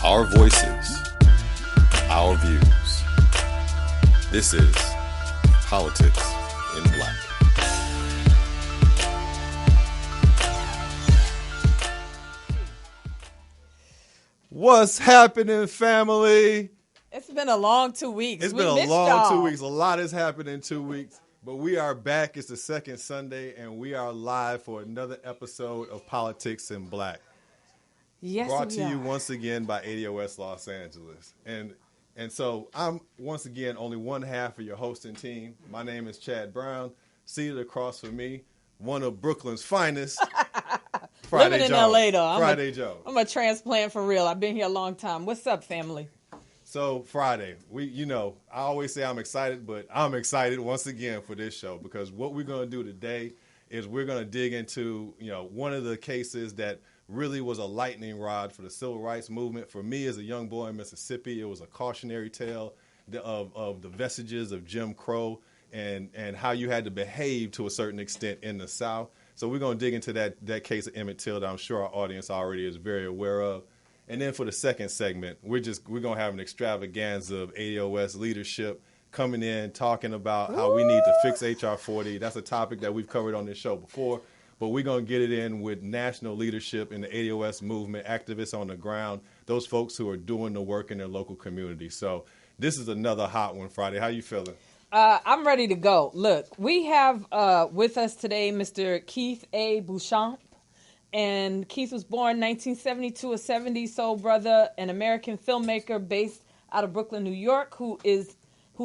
Our voices, our views. This is Politics in Black. What's happening, family? It's been a long 2 weeks. It's been a long 2 weeks. A lot has happened in 2 weeks. But we are back. It's the second Sunday, and we are live for another episode of Politics in Black. Yes, brought to you once again by ADOS Los Angeles. And so I'm once again only one half of your hosting team. My name is Chad Brown. Seated across from me, one of Brooklyn's finest, Friday Living in Joe. LA though. Friday Joe. I'm a transplant for real. I've been here a long time. What's up, family? So Friday, I always say I'm excited, but I'm excited once again for this show because what we're going to do today is we're going to dig into, one of the cases that really was a lightning rod for the civil rights movement. For me as a young boy in Mississippi, it was a cautionary tale of the vestiges of Jim Crow and how you had to behave to a certain extent in the South. So we're going to dig into that case of Emmett Till that I'm sure our audience already is very aware of. And then for the second segment, we're going to have an extravaganza of ADOS leadership coming in, talking about how we need to fix HR 40. That's a topic that we've covered on this show before. But we're going to get it in with national leadership in the ADOS movement, activists on the ground, those folks who are doing the work in their local community. So this is another hot one, Friday. How you feeling? I'm ready to go. Look, we have with us today Mr. Keith A. Beauchamp. And Keith was born 1972, a 70s soul brother, an American filmmaker based out of Brooklyn, New York, who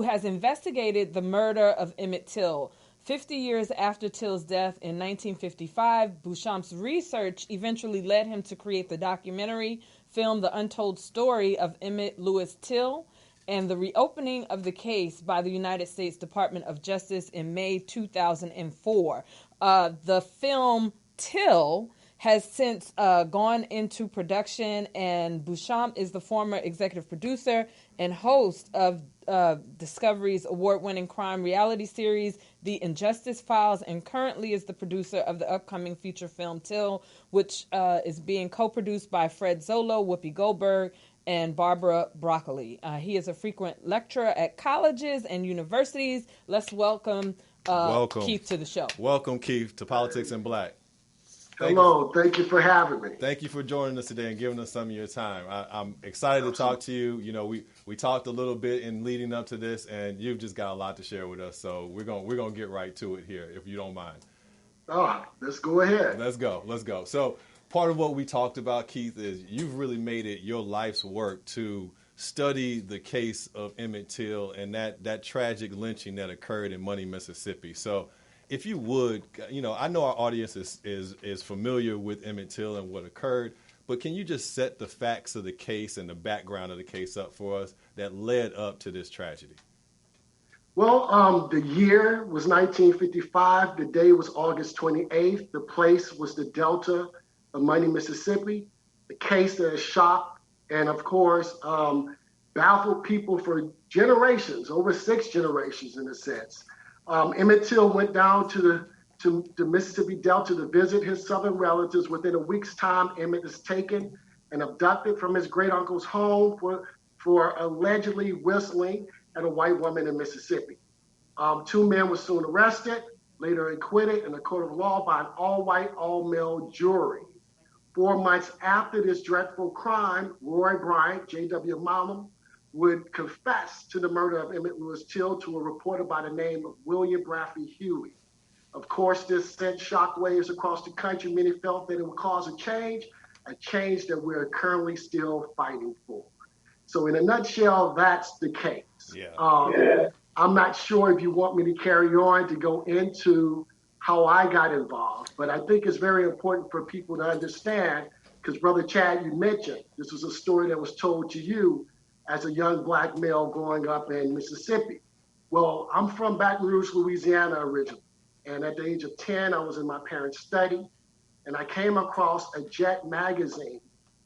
has investigated the murder of Emmett Till. 50 years after Till's death in 1955, Beauchamp's research eventually led him to create the documentary film The Untold Story of Emmett Lewis Till and the reopening of the case by the United States Department of Justice in May 2004. The film Till has since gone into production, and Beauchamp is the former executive producer and host of Discovery's award-winning crime reality series, The Injustice Files, and currently is the producer of the upcoming feature film Till, which is being co-produced by Fred Zolo, Whoopi Goldberg, and Barbara Broccoli. He is a frequent lecturer at colleges and universities. Let's welcome Keith to the show. Welcome, Keith, to Politics in Black. Hello, thank you for having me. Thank you for joining us today and giving us some of your time. I'm excited to talk to you. We talked a little bit in leading up to this, and you've just got a lot to share with us. So we're gonna get right to it here, if you don't mind. Oh, let's go ahead. Let's go. So part of what we talked about, Keith, is you've really made it your life's work to study the case of Emmett Till and that tragic lynching that occurred in Money, Mississippi. So if you would, I know our audience is familiar with Emmett Till and what occurred, but can you just set the facts of the case and the background of the case up for us that led up to this tragedy? Well, the year was 1955. The day was August 28th. The place was the Delta of Money, Mississippi. The case that has shocked and, of course, baffled people for generations, over 6 generations in a sense. Emmett Till went down to the Mississippi Delta to visit his southern relatives. Within a week's time, Emmett is taken and abducted from his great uncle's home for allegedly whistling at a white woman in Mississippi. 2 men were soon arrested, later acquitted in a court of law by an all-white, all-male jury. 4 months after this dreadful crime, Roy Bryant, J.W. Malum, would confess to the murder of Emmett Lewis Till to a reporter by the name of William Bradley Huey. Of course, this sent shockwaves across the country. Many felt that it would cause a change that we're currently still fighting for. So in a nutshell, that's the case. Yeah. I'm not sure if you want me to carry on to go into how I got involved, but I think it's very important for people to understand, because Brother Chad, you mentioned, this was a story that was told to you as a young black male growing up in Mississippi. Well, I'm from Baton Rouge, Louisiana originally. And at the age of 10, I was in my parents' study, and I came across a Jet magazine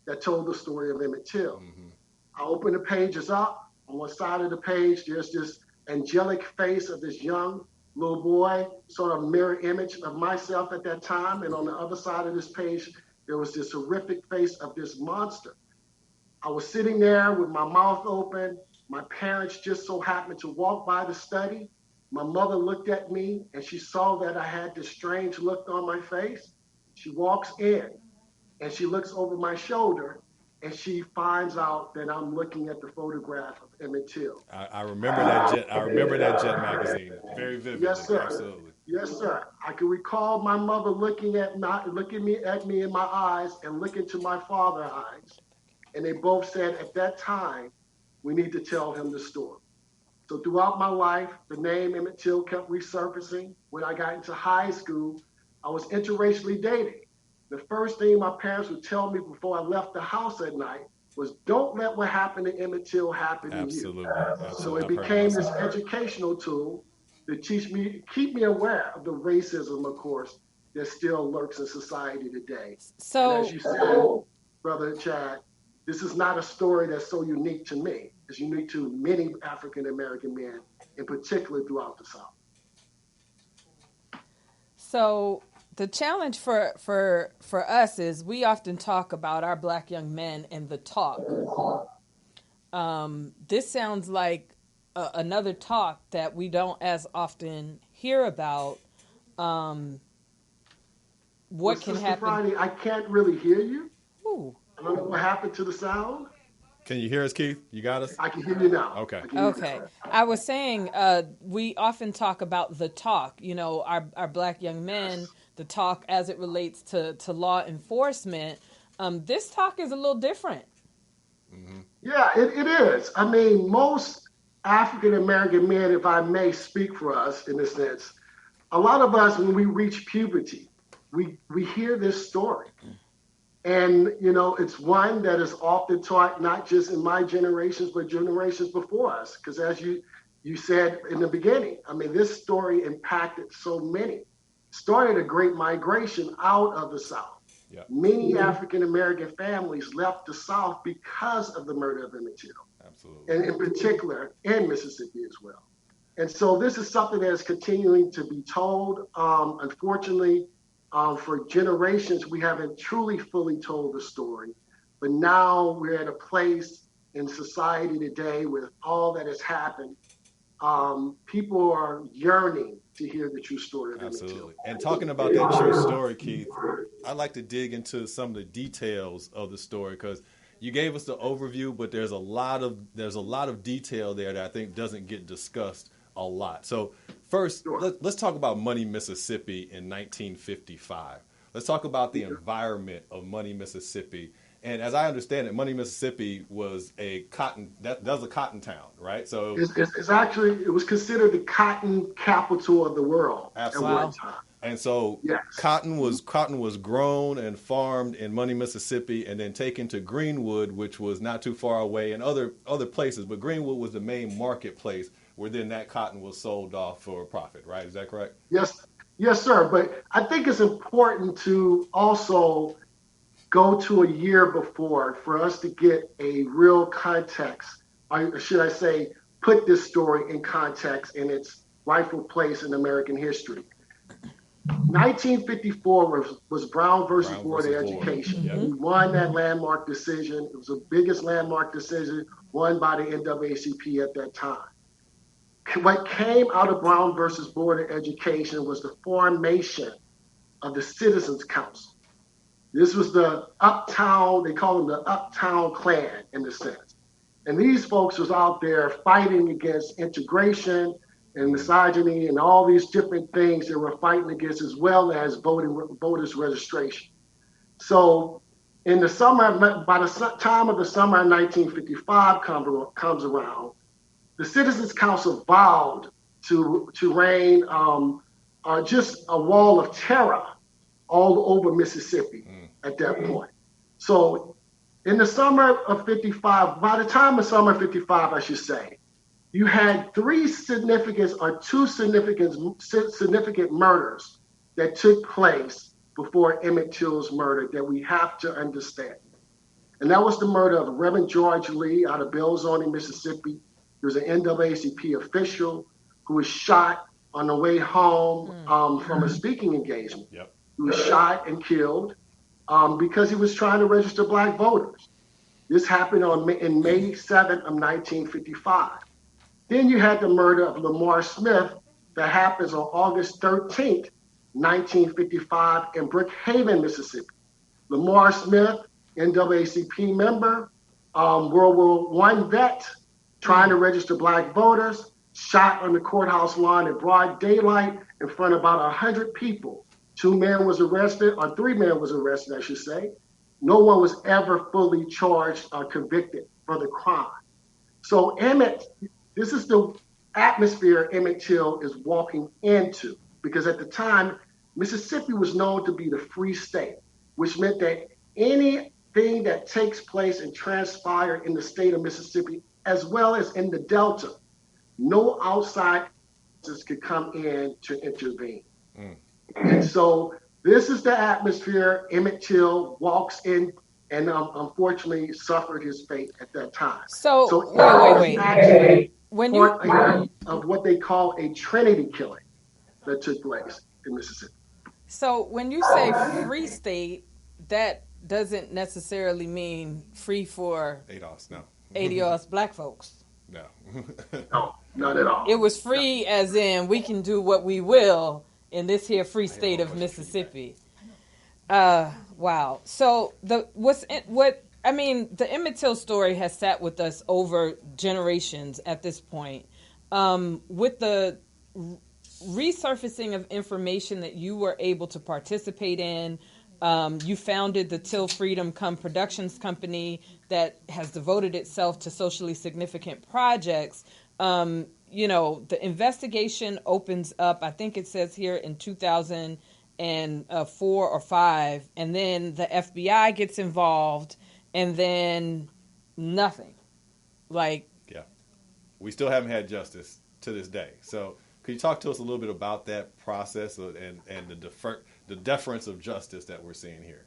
that told the story of Emmett Till. Mm-hmm. I opened the pages up. On one side of the page, there's this angelic face of this young little boy, sort of mirror image of myself at that time. And on the other side of this page, there was this horrific face of this monster. I was sitting there with my mouth open. My parents just so happened to walk by the study. My mother looked at me and she saw that I had this strange look on my face. She walks in and she looks over my shoulder and she finds out that I'm looking at the photograph of Emmett Till. I remember that Jet. I remember that Jet magazine very vividly. Yes, sir. Absolutely. Yes, sir. I can recall my mother looking at me in my eyes and looking to my father's eyes. And they both said at that time, we need to tell him the story. So throughout my life, the name Emmett Till kept resurfacing. When I got into high school, I was interracially dating. The first thing my parents would tell me before I left the house at night was, don't let what happened to Emmett Till happen to you. Absolutely. So it I've heard became about this that. educational tool to keep me aware of the racism, of course, that still lurks in society today. And So, as you said, Brother Chad, this is not a story that's so unique to me. It's unique to many African American men, in particular throughout the South. so the challenge for us is we often talk about our black young men and the talk. This sounds like another talk that we don't as often hear about. What can Sister happen? Friday, I can't really hear you. Ooh. I don't know what happened to the sound. Can you hear us, Keith? You got us? I can hear you now. Okay. I can hear you Okay. now. I was saying we often talk about the talk, our black young men, the talk as it relates to law enforcement. This talk is a little different. Yeah, it is. I mean, most African American men, if I may speak for us in a sense, a lot of us, when we reach puberty, we hear this story. And, it's one that is often taught, not just in my generations, but generations before us. Because as you said in the beginning, I mean, this story impacted so many. Started a great migration out of the South. Yeah. Many African American families left the South because of the murder of Emmett Till, Absolutely. and in particular in Mississippi as well. And so this is something that is continuing to be told. Unfortunately, for generations, we haven't truly fully told the story. But now we're at a place in society today with all that has happened. People are yearning to hear the true story of Emmett Till. Absolutely. And talking about that true story, Keith, I'd like to dig into some of the details of the story because you gave us the overview, but there's a lot of detail there that I think doesn't get discussed a lot. So first, let's talk about Money, Mississippi in 1955. Let's talk about the environment of Money, Mississippi. And as I understand it, Money, Mississippi was a cotton town, right? So it's actually, it was considered the cotton capital of the world Absolutely. at one time. And so Yes. cotton was grown and farmed in Money, Mississippi, and then taken to Greenwood, which was not too far away, and other places. But Greenwood was the main marketplace where then that cotton was sold off for a profit, right? Is that correct? Yes, sir. But I think it's important to also go to a year before for us to get a real context, or should I say, put this story in context in its rightful place in American history. 1954 was Brown versus Board of Education. Yep. We won that landmark decision. It was the biggest landmark decision won by the NAACP at that time. What came out of Brown versus Board of Education was the formation of the Citizens Council. This was the uptown, they call them the uptown Klan in a sense. And these folks was out there fighting against integration and misogyny and all these different things they were fighting against, as well as voters registration. So in the summer, by the time of the summer of 1955 comes around, the Citizens Council vowed to rain just a wall of terror all over Mississippi at that point. So in the summer of 55, by the time of summer of 55, I should say, you had two significant murders that took place before Emmett Till's murder that we have to understand. And that was the murder of Reverend George Lee out of Belzoni, Mississippi. He was an NAACP official who was shot on the way home from a speaking engagement. He was shot and killed because he was trying to register black voters. This happened in May 7th of 1955. Then you had the murder of Lamar Smith that happens on August 13th, 1955 in Brookhaven, Mississippi. Lamar Smith, NAACP member, World War I vet, trying to register black voters, shot on the courthouse lawn in broad daylight in front of about 100 people. 2 men was arrested, or 3 men was arrested, I should say. No one was ever fully charged or convicted for the crime. So Emmett, this is the atmosphere Emmett Till is walking into, because at the time, Mississippi was known to be the free state, which meant that anything that takes place and transpires in the state of Mississippi, as well as in the Delta, no outside could come in to intervene. And so this is the atmosphere Emmett Till walks in and unfortunately suffered his fate at that time. So wait. Actually, When you of what they call a Trinity killing that took place in Mississippi. So when you say free state, that doesn't necessarily mean free for ADOS black folks. No. No, not at all. It was free as in we can do what we will in this here free state of Mississippi. Wow. So the Emmett Till story has sat with us over generations at this point. With the resurfacing of information that you were able to participate in, you founded the Till Freedom Come Productions Company that has devoted itself to socially significant projects. The investigation opens up, I think it says here in 2004 or 5, and then the FBI gets involved, and then nothing. We still haven't had justice to this day. So could you talk to us a little bit about that process and the deference of justice that we're seeing here?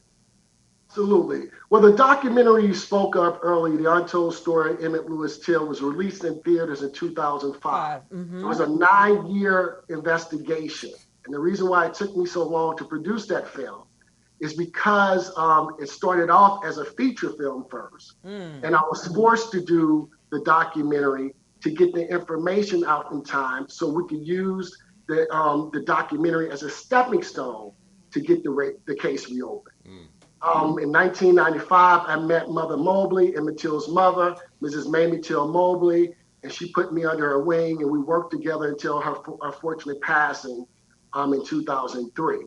Absolutely. Well, the documentary you spoke of earlier, The Untold Story of Emmett Lewis Till, was released in theaters in 2005. Mm-hmm. It was a 9-year investigation. And the reason why it took me so long to produce that film is because it started off as a feature film first. And I was forced to do the documentary to get the information out in time so we could use the documentary as a stepping stone to get the case reopened. In 1995, I met Mother Mobley, Emmett Till's mother, Mrs. Mamie Till Mobley, and she put me under her wing, and we worked together until her unfortunate passing in 2003.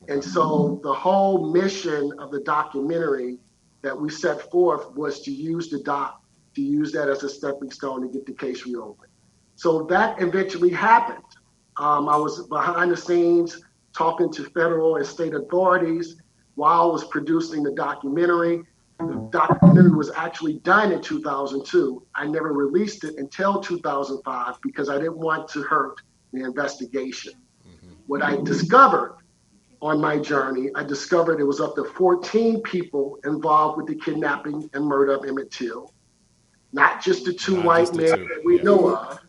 And so the whole mission of the documentary that we set forth was to use that as a stepping stone to get the case reopened. So that eventually happened. I was behind the scenes talking to federal and state authorities while I was producing the documentary. The documentary was actually done in 2002. I never released it until 2005 because I didn't want to hurt the investigation. What I discovered on my journey, I discovered it was up to 14 people involved with the kidnapping and murder of Emmett Till. Not just the 2 white men that we know of.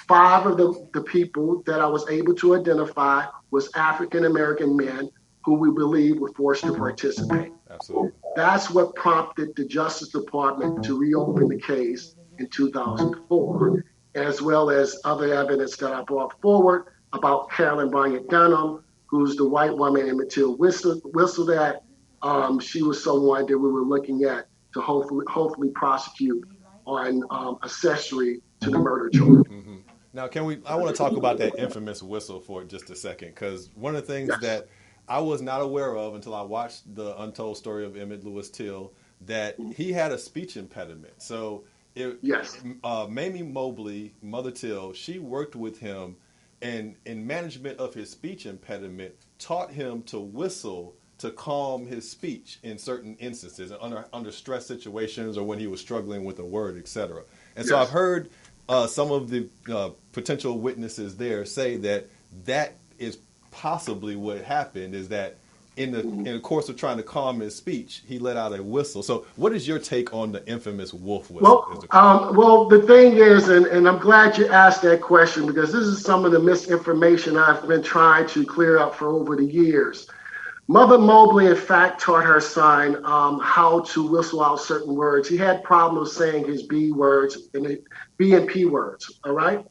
5 of the people that I was able to identify was African-American men who we believe were forced to participate. Absolutely. That's what prompted the Justice Department to reopen the case in 2004, as well as other evidence that I brought forward about Carolyn Bryant Dunham, who's the white woman Emmett Till whistled at. She was someone that we were looking at to hopefully prosecute on accessory to the murder charge. Now, I want to talk about that infamous whistle for just a second, because one of the things that I was not aware of until I watched the Untold Story of Emmett Lewis Till, that he had a speech impediment. So Mamie Mobley, Mother Till, she worked with him and in management of his speech impediment, taught him to whistle to calm his speech in certain instances, under stress situations or when he was struggling with a word, etc. And so I've heard some of the potential witnesses there say that is possibly what happened, is that in the course of trying to calm his speech, he let out a whistle. So what is your take on the infamous wolf whistle? Well, the thing is, and I'm glad you asked that question, because this is some of the misinformation I've been trying to clear up for over the years. Mother Mobley, in fact, taught her son how to whistle out certain words. He had problems saying his B words and the B and P words. All right.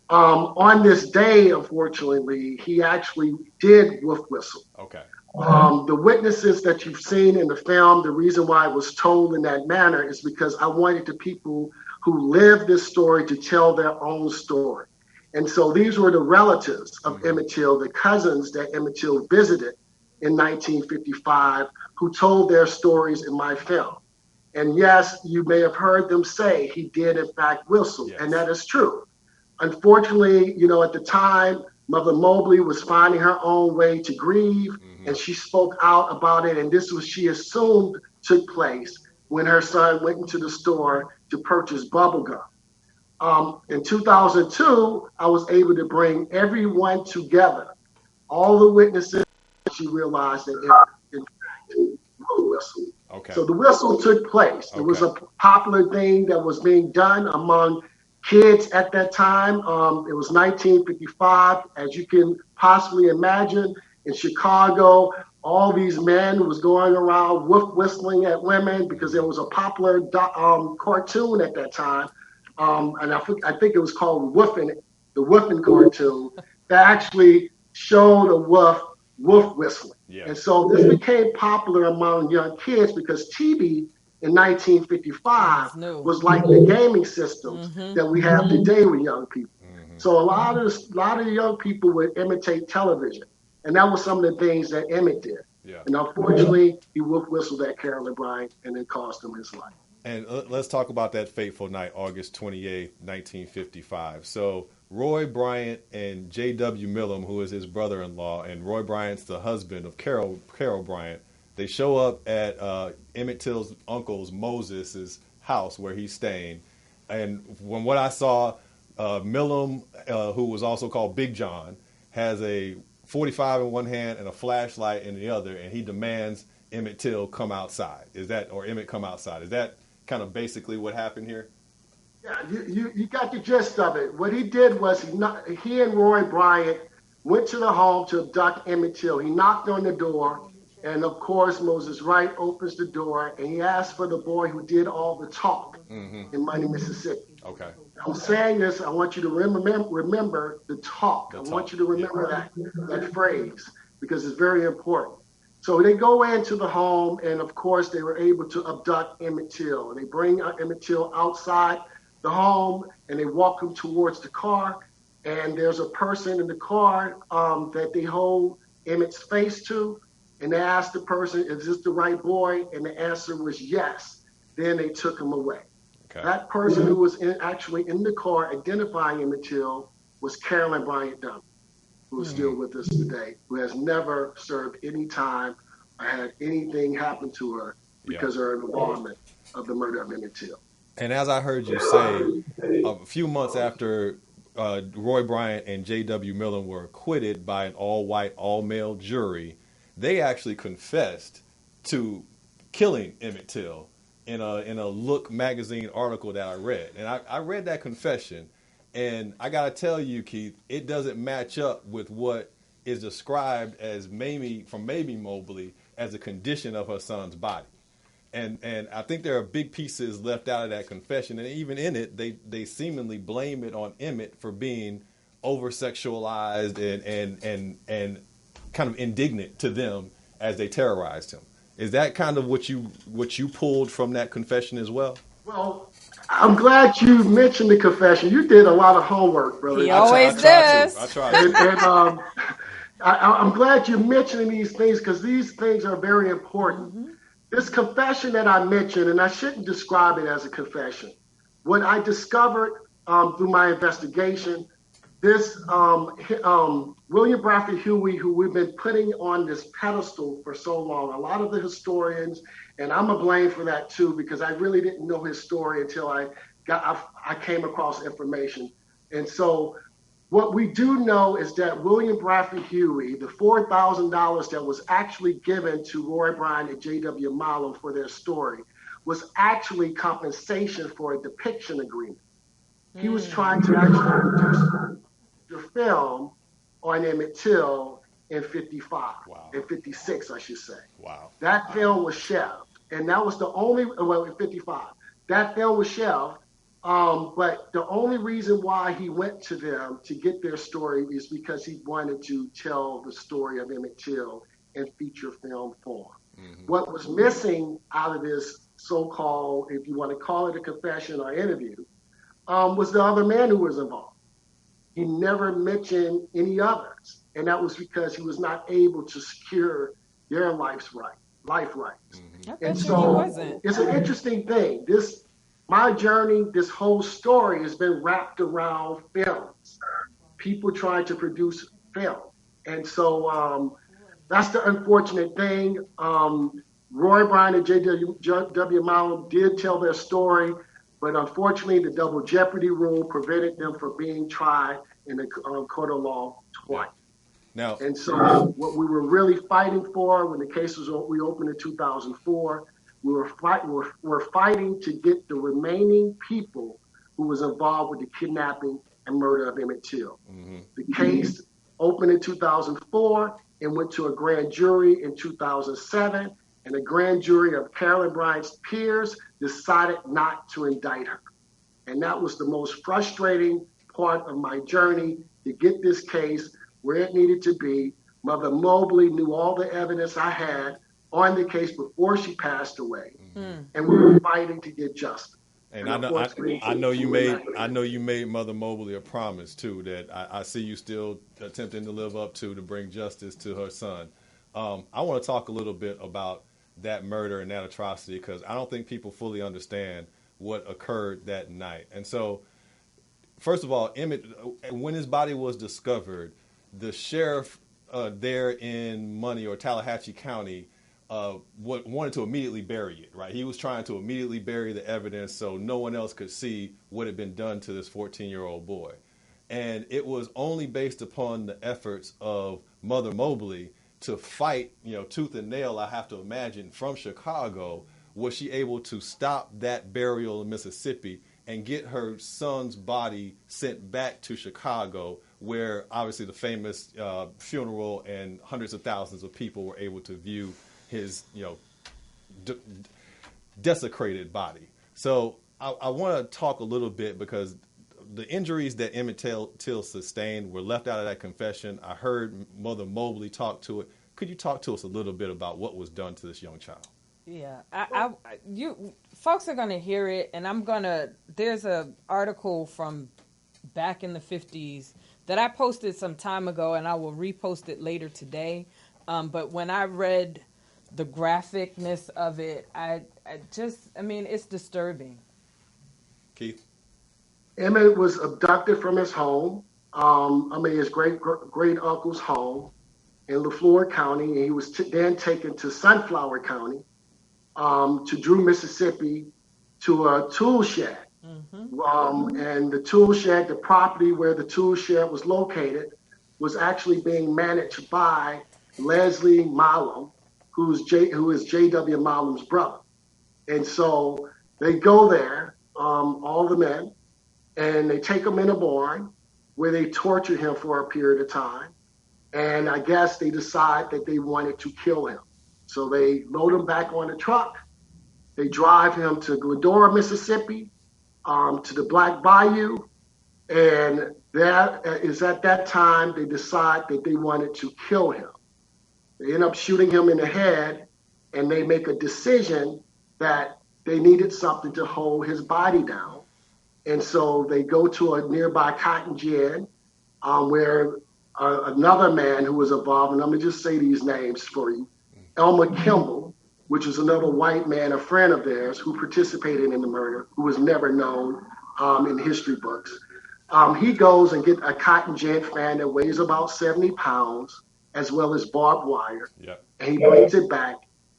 On this day, unfortunately, he actually did wolf whistle. Okay. The witnesses that you've seen in the film, the reason why it was told in that manner is because I wanted the people who lived this story to tell their own story. And so these were the relatives of Emmett Till, the cousins that Emmett Till visited in 1955, who told their stories in my film. And yes, you may have heard them say he did in fact whistle, and that is true. Unfortunately, at the time, Mother Mobley was finding her own way to grieve, and she spoke out about it. And this was, she assumed, took place when her son went into the store to purchase bubble gum. In 2002, I was able to bring everyone together, all the witnesses. She realized that in fact, the whistle. Okay. So the whistle took place. It was a popular thing that was being done among kids at that time. It was 1955, as you can possibly imagine, in Chicago. All these men was going around whistling at women because there was a popular cartoon at that time, and I think it was called the Woofing cartoon, that actually showed a wolf whistling. Yeah. And so this became popular among young kids because TV in 1955 was like the gaming systems that we have today with young people. So a lot of young people would imitate television, and that was some of the things that Emmett did. Yeah. And unfortunately, he whistled at Carolyn Bryant, and it cost him his life. And let's talk about that fateful night, August 28th, 1955. So Roy Bryant and J.W. Millam, who is his brother-in-law, and Roy Bryant's the husband of Carol Bryant, they show up at Emmett Till's uncle's Moses's house where he's staying. And from what I saw, Millam, who was also called Big John, has a 45 in one hand and a flashlight in the other, and he demands Emmett Till come outside. Emmett come outside? Is that kind of basically what happened here? Yeah, you got the gist of it. What he did was he and Roy Bryant went to the home to abduct Emmett Till. He knocked on the door, and of course Moses Wright opens the door, and he asks for the boy who did all the talk in Money, Mississippi. Okay. I'm saying this, I want you to remember the talk. I want you to remember that phrase because it's very important. So they go into the home, and of course they were able to abduct Emmett Till. And they bring Emmett Till outside the home, and they walk him towards the car. And there's a person in the car that they hold Emmett's face to, and they ask the person, "Is this the right boy?" And the answer was yes. Then they took him away. Okay. That person who was actually in the car identifying Emmett Till was Carolyn Bryant Dunn, who is still with us today, who has never served any time or had anything happen to her because of her involvement of the murder of Emmett Till. And as I heard you say, a few months after Roy Bryant and J.W. Millam were acquitted by an all-white, all-male jury, they actually confessed to killing Emmett Till in a Look magazine article that I read. And I read that confession, and I got to tell you, Keith, it doesn't match up with what is described as Mamie Mobley as a condition of her son's body. And I think there are big pieces left out of that confession. And even in it, they seemingly blame it on Emmett for being over-sexualized and kind of indignant to them as they terrorized him. Is that kind of what you pulled from that confession as well? Well, I'm glad you mentioned the confession. You did a lot of homework, brother. He always does. I tried to. I'm glad you're mentioning these things because these things are very important. This confession that I mentioned, and I shouldn't describe it as a confession. What I discovered through my investigation, this William Bradford Huey, who we've been putting on this pedestal for so long, a lot of the historians, and I'm a blame for that too, because I really didn't know his story until I came across information. And so what we do know is that William Bradford Huey, the $4,000 that was actually given to Roy Bryant and J.W. Millam for their story was actually compensation for a depiction agreement. He was trying to actually produce the film on Emmett Till, in 55, Wow. in 56, I should say. Wow. That film was shelved. And that was the only, well, in 55, that film was shelved. But the only reason why he went to them to get their story is because he wanted to tell the story of Emmett Till in feature film form. Mm-hmm. What was missing out of this so-called, if you want to call it a confession or interview, was the other man who was involved. He never mentioned any others, and that was because he was not able to secure their life rights. I And bet you he so wasn't. it's an interesting thing. My journey, this whole story has been wrapped around films, people trying to produce film. And so that's the unfortunate thing. Roy Bryan and J.W. Malum did tell their story, but unfortunately, the double jeopardy rule prevented them from being tried in the court of law twice. Now, And so what we were really fighting for when the case was reopened in 2004, we're fighting to get the remaining people who was involved with the kidnapping and murder of Emmett Till. mm-hmm. The case opened in 2004 and went to a grand jury in 2007, and the grand jury of Carolyn Bryant's peers decided not to indict her. And that was the most frustrating part of my journey to get this case where it needed to be. Mother Mobley knew all the evidence I had on the case before she passed away, and we were fighting to get justice. And I know you made Mother Mobley a promise too that I see you still attempting to live up to bring justice to her son. I want to talk a little bit about that murder and that atrocity because I don't think people fully understand what occurred that night. And so, first of all, Emmett, when his body was discovered, the sheriff there in Money or Tallahatchie County wanted to immediately bury it, right? He was trying to immediately bury the evidence so no one else could see what had been done to this 14-year-old boy. And it was only based upon the efforts of Mother Mobley to fight, tooth and nail, I have to imagine, from Chicago, was she able to stop that burial in Mississippi and get her son's body sent back to Chicago, where obviously the famous funeral and hundreds of thousands of people were able to view his, desecrated body. So I want to talk a little bit because the injuries that Emmett Till sustained were left out of that confession. I heard Mother Mobley talk to it. Could you talk to us a little bit about what was done to this young child? Yeah, you folks are gonna hear it, and there's a article from back in the 50s that I posted some time ago, and I will repost it later today. But when I read the graphicness of it, it's disturbing. Keith? Emmett was abducted from his home, his great uncle's home in Leflore County, and he was then taken to Sunflower County, to Drew, Mississippi, to a tool shed. Mm-hmm. And the tool shed, the property where the tool shed was located, was actually being managed by Leslie Malum, who is J.W. Malum's brother. And so they go there, all the men, and they take him in a barn where they torture him for a period of time. And I guess they decide that they wanted to kill him. So they load him back on the truck. They drive him to Glendora, Mississippi, to the Black Bayou. And that is at that time they decide that they wanted to kill him. They end up shooting him in the head, and they make a decision that they needed something to hold his body down. And so they go to a nearby cotton gin where another man who was involved, and I'm going to just say these names for you, Elmer Kimball, which is another white man, a friend of theirs, who participated in the murder, who was never known in history books. He goes and gets a cotton gin fan that weighs about 70 pounds, as well as barbed wire. Yep. And he brings it back,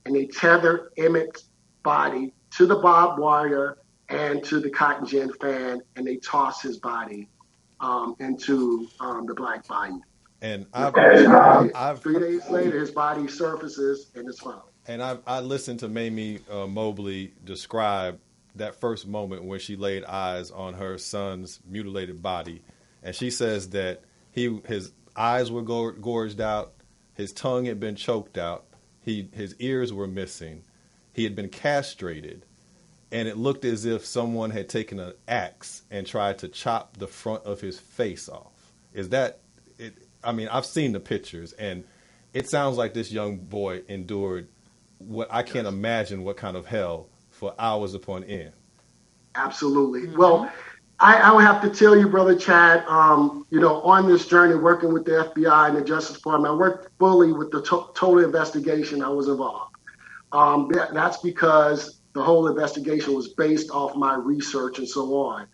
and they tether Emmett's body to the barbed wire and to the cotton gin fan, and they toss his body into the Black Bayou. And 3 days later, his body surfaces and is found. And I listened to Mamie Mobley describe that first moment when she laid eyes on her son's mutilated body, and she says that his eyes were gorged out, His tongue had been choked out. His ears were missing. He had been castrated. And it looked as if someone had taken an axe and tried to chop the front of his face off. Is that it? I mean, I've seen the pictures, and it sounds like this young boy endured what I can't imagine what kind of hell for hours upon end. Absolutely. Well, I would have to tell you, Brother Chad, on this journey working with the FBI and the Justice Department, I worked fully with the total investigation. I was involved. That's because the whole investigation was based off my research and so on.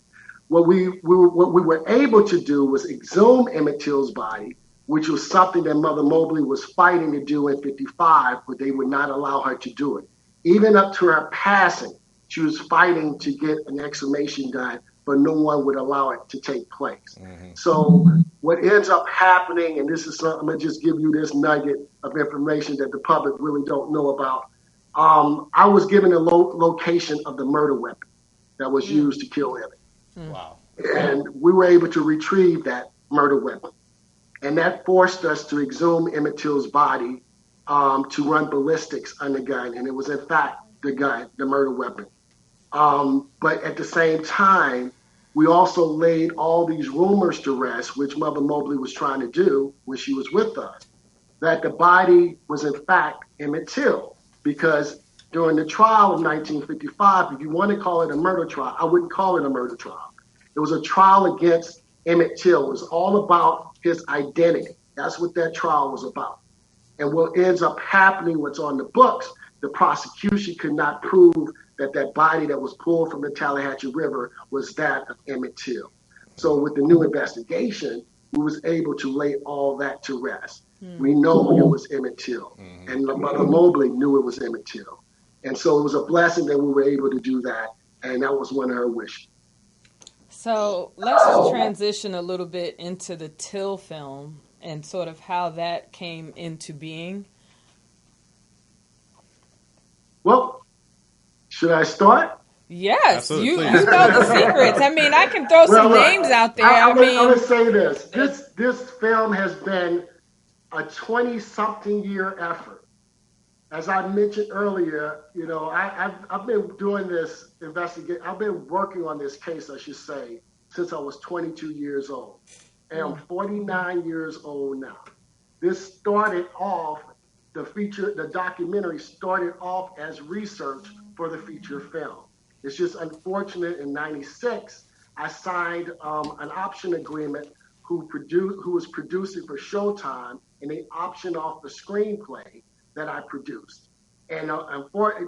What we were able to do was exhume Emmett Till's body, which was something that Mother Mobley was fighting to do in 55, but they would not allow her to do it. Even up to her passing, she was fighting to get an exhumation done, but no one would allow it to take place. Mm-hmm. So what ends up happening, and this is something, I'm gonna just give you this nugget of information that the public really don't know about. I was given a location of the murder weapon that was used to kill Emmett. Wow. And we were able to retrieve that murder weapon. And that forced us to exhume Emmett Till's body to run ballistics on the gun. And it was, in fact, the gun, the murder weapon. But at the same time, we also laid all these rumors to rest, which Mother Mobley was trying to do when she was with us, that the body was, in fact, Emmett Till. Because during the trial of 1955, if you want to call it a murder trial, I wouldn't call it a murder trial. It was a trial against Emmett Till. It was all about his identity. That's what that trial was about. And what ends up happening, what's on the books, the prosecution could not prove that body that was pulled from the Tallahatchie River was that of Emmett Till. So with the new investigation, we was able to lay all that to rest. We know it was Emmett Till, and Mother Mobley knew it was Emmett Till. And so it was a blessing that we were able to do that, and that was one of her wishes. So let's just transition a little bit into the Till film and sort of how that came into being. Well, should I start? Yes, you know the secrets. I mean, I can throw some names out there. I'm going to say this. This film has been a 20-something year effort. As I mentioned earlier, I've been doing this investigation. I've been working on this case, I should say, since I was 22 years old. And I'm 49 years old now. This started off, the documentary started off as research for the feature film. It's just unfortunate in 96, I signed an option agreement who was producing for Showtime, and they optioned off the screenplay that I produced. And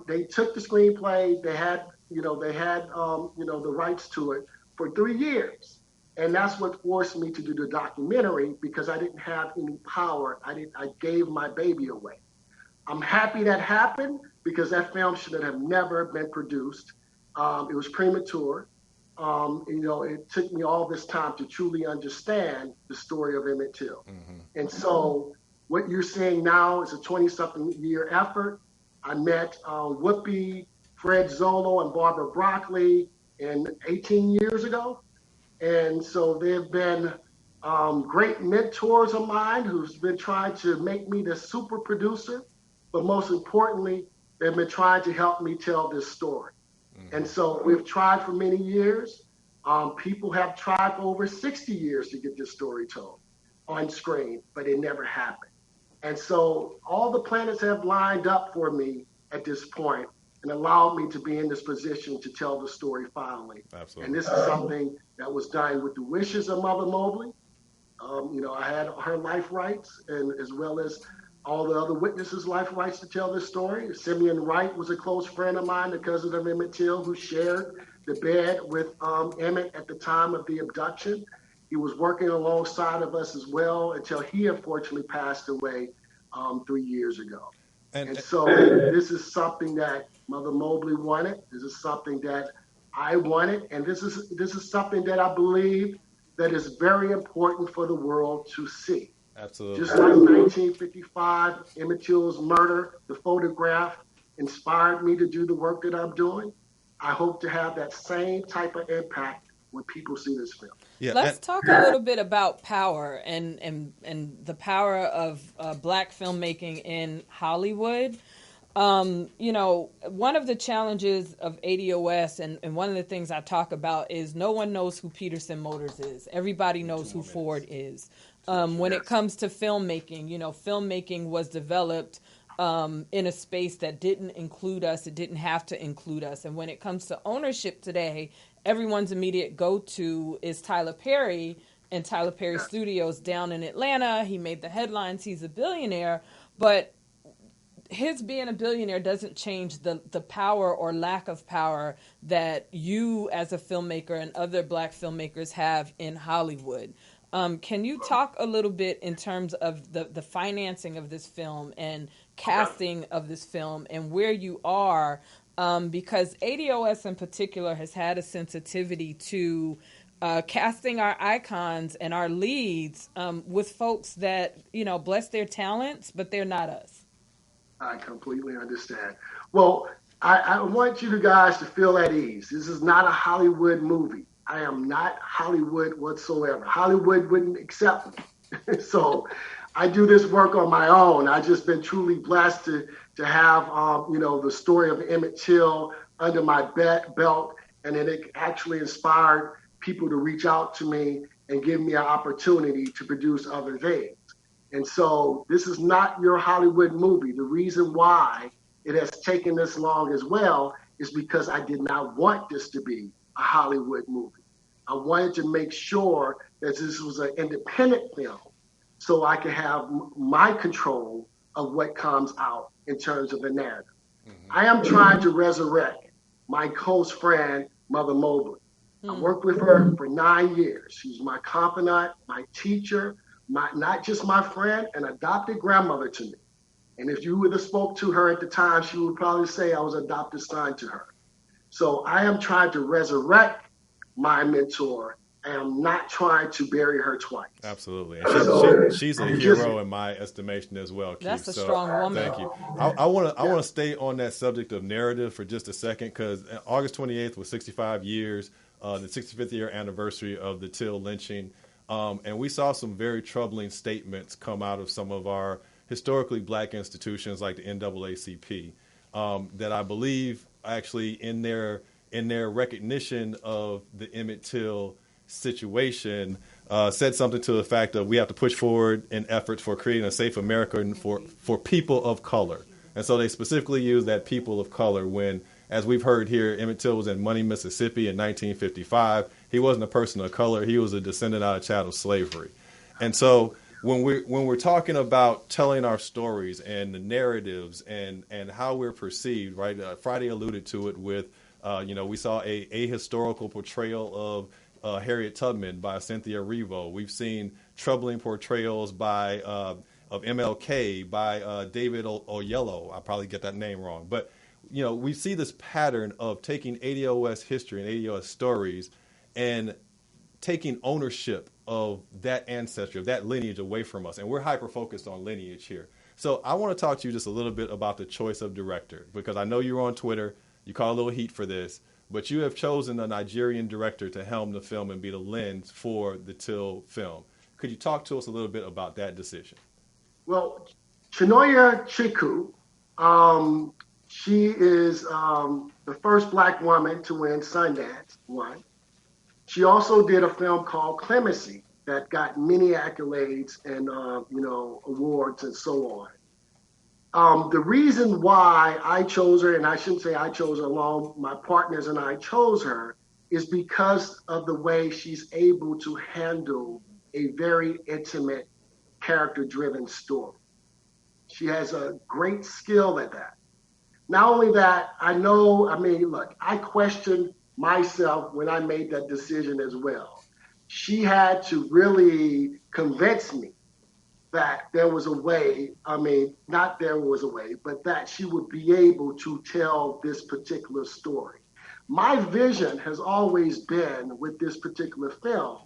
they took the screenplay, they had the rights to it for 3 years. And that's what forced me to do the documentary, because I didn't have any power. I gave my baby away. I'm happy that happened, because that film should have never been produced. It was premature. It took me all this time to truly understand the story of Emmett Till. Mm-hmm. And so what you're seeing now is a 20-something year effort. I met Whoopi, Fred Zolo, and Barbara Broccoli 18 years ago. And so they've been great mentors of mine who's been trying to make me the super producer. But most importantly, they've been trying to help me tell this story. Mm-hmm. And so we've tried for many years. People have tried for over 60 years to get this story told on screen, but it never happened. And so all the planets have lined up for me at this point and allowed me to be in this position to tell the story finally. Absolutely. And this is something that was done with the wishes of Mother Mobley. I had her life rights, and as well as all the other witnesses' life rights to tell this story. Simeon Wright was a close friend of mine, the cousin of Emmett Till, who shared the bed with Emmett at the time of the abduction. He was working alongside of us as well until he unfortunately passed away 3 years ago. And so this is something that Mother Mobley wanted. This is something that I wanted. And this is something that I believe that is very important for the world to see. Absolutely. Just like 1955, Emmett Till's murder, the photograph inspired me to do the work that I'm doing. I hope to have that same type of impact when people see this film. Yeah, Let's talk a little bit about power and the power of black filmmaking in Hollywood. One of the challenges of ADOS and one of the things I talk about is no one knows who Peterson Motors is. Everybody knows who Ford is. When it comes to filmmaking, filmmaking was developed in a space that didn't include us. It didn't have to include us. And when it comes to ownership today, everyone's immediate go-to is Tyler Perry and Tyler Perry Studios down in Atlanta. He made the headlines. He's a billionaire. But his being a billionaire doesn't change the power or lack of power that you as a filmmaker and other black filmmakers have in Hollywood. Can you talk a little bit in terms of the financing of this film and casting of this film and where you are? Because ADOS in particular has had a sensitivity to casting our icons and our leads with folks that, bless their talents, but they're not us. I completely understand. Well, I want you guys to feel at ease. This is not a Hollywood movie. I am not Hollywood whatsoever. Hollywood wouldn't accept me. So I do this work on my own. I've just been truly blessed to have, the story of Emmett Till under my belt. And then it actually inspired people to reach out to me and give me an opportunity to produce other things. And so this is not your Hollywood movie. The reason why it has taken this long as well is because I did not want this to be a Hollywood movie. I wanted to make sure that this was an independent film so I could have my control of what comes out in terms of the narrative. Mm-hmm. I am trying to resurrect my close friend, Mother Mobley. I worked with her for 9 years. She's my confidant, my teacher, not just my friend, an adopted grandmother to me. And if you would have spoke to her at the time, she would probably say I was adopted son to her. So I am trying to resurrect my mentor, and I'm not trying to bury her twice. Absolutely. And she's a hero in my estimation as well, Keith. That's a strong woman. Thank you. I want to stay on that subject of narrative for just a second, because August 28th was 65 years, the 65th year anniversary of the Till lynching. And we saw some very troubling statements come out of some of our historically black institutions like the NAACP that I believe actually in their recognition of the Emmett Till situation said something to the fact that we have to push forward in efforts for creating a safe America and for people of color. And so they specifically use that people of color when, as we've heard here, Emmett Till was in Money, Mississippi in 1955. He wasn't a person of color. He was a descendant out of chattel slavery. And so when we're talking about telling our stories and the narratives and how we're perceived, right? Friday alluded to it with, we saw a historical portrayal of Harriet Tubman by Cynthia Erivo. We've seen troubling portrayals by of MLK by David Oyelowo. I probably get that name wrong, but we see this pattern of taking ADOS history and ADOS stories and taking ownership of that ancestry, of that lineage away from us. And we're hyper-focused on lineage here. So I want to talk to you just a little bit about the choice of director, because I know you're on Twitter. You caught a little heat for this, but you have chosen a Nigerian director to helm the film and be the lens for the Till film. Could you talk to us a little bit about that decision? Well, Chinoya Chiku, she is the first Black woman to win Sundance, one. She also did a film called Clemency that got many accolades and, awards and so on. The reason why I chose her, and I shouldn't say I chose her alone, my partners and I chose her, is because of the way she's able to handle a very intimate, character-driven story. She has a great skill at that. Not only that, I questioned myself when I made that decision as well. She had to really convince me that there was a way, not there was a way, but that she would be able to tell this particular story. My vision has always been with this particular film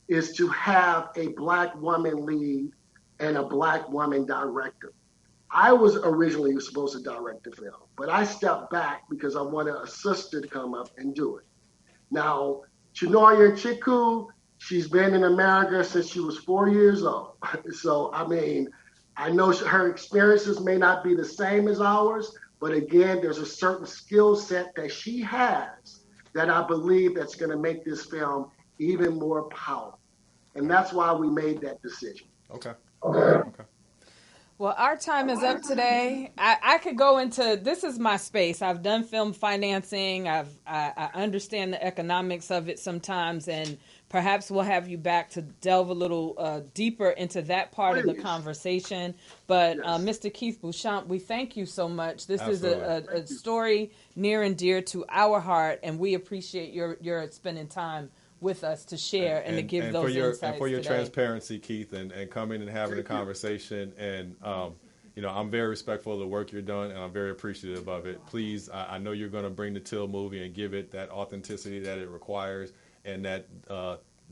is to have a Black woman lead and a Black woman director. I was originally supposed to direct the film, but I stepped back because I wanted a sister to come up and do it. Now, Chinoya Chiku, she's been in America since she was 4 years old. So, I mean, I know her experiences may not be the same as ours, but again, there's a certain skill set that she has that I believe that's going to make this film even more powerful. And that's why we made that decision. Okay. Okay. Okay. Well, our time is up today. I could go into, this is my space. I've done film financing. I understand the economics of it sometimes, and perhaps we'll have you back to delve a little deeper into that part of the Please. conversation. But Yes. Mr. Keith Beauchamp, we thank you so much. This Absolutely. is a story near and dear to our heart, and we appreciate your spending time with us to share and to give those insights and for your today. transparency, Keith, and coming and having a conversation. And I'm very respectful of the work you're doing, and I'm very appreciative of it. Please, I know you're going to bring the Till movie and give it that authenticity that it requires and that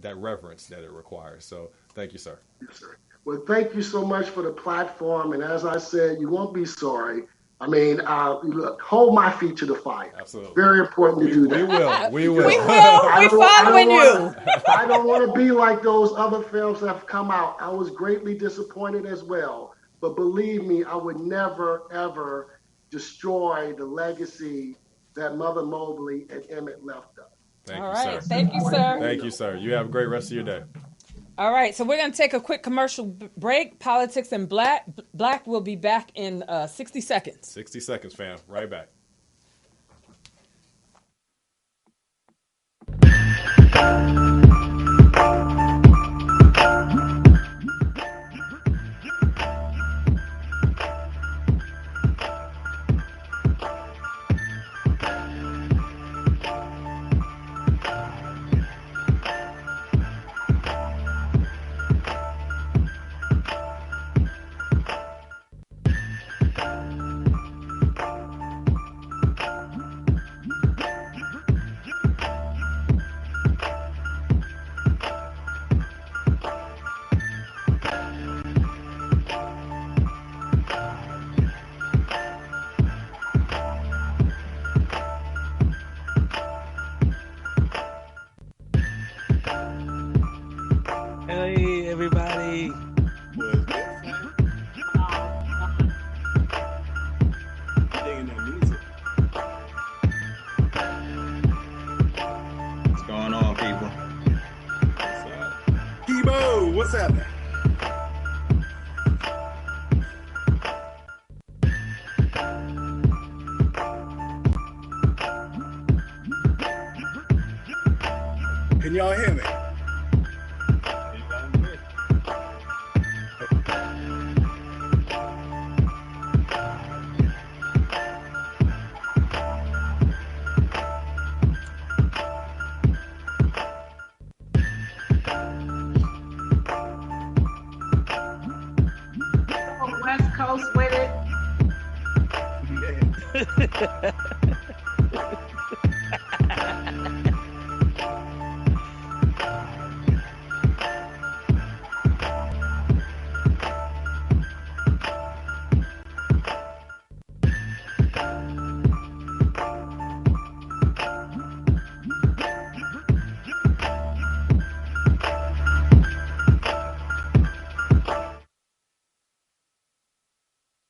reverence that it requires. So thank you, sir. Yes, sir. Well, thank you so much for the platform. And as I said, you won't be sorry. I mean, look, hold my feet to the fire. Absolutely. Very important to do that. We will. We will. We will. We're following you. I don't want to be like those other films that have come out. I was greatly disappointed as well. But believe me, I would never, ever destroy the legacy that Mother Mobley and Emmett left us. Thank All you, right. sir. Thank you, sir. Thank you, sir. You have a great rest of your day. All right, so we're going to take a quick commercial break. Politics and Black will be back in 60 seconds. 60 seconds, fam. Right back. Hey, everybody. What's going on, people? Kibo, what's happening? Can y'all hear me? West Coast with it.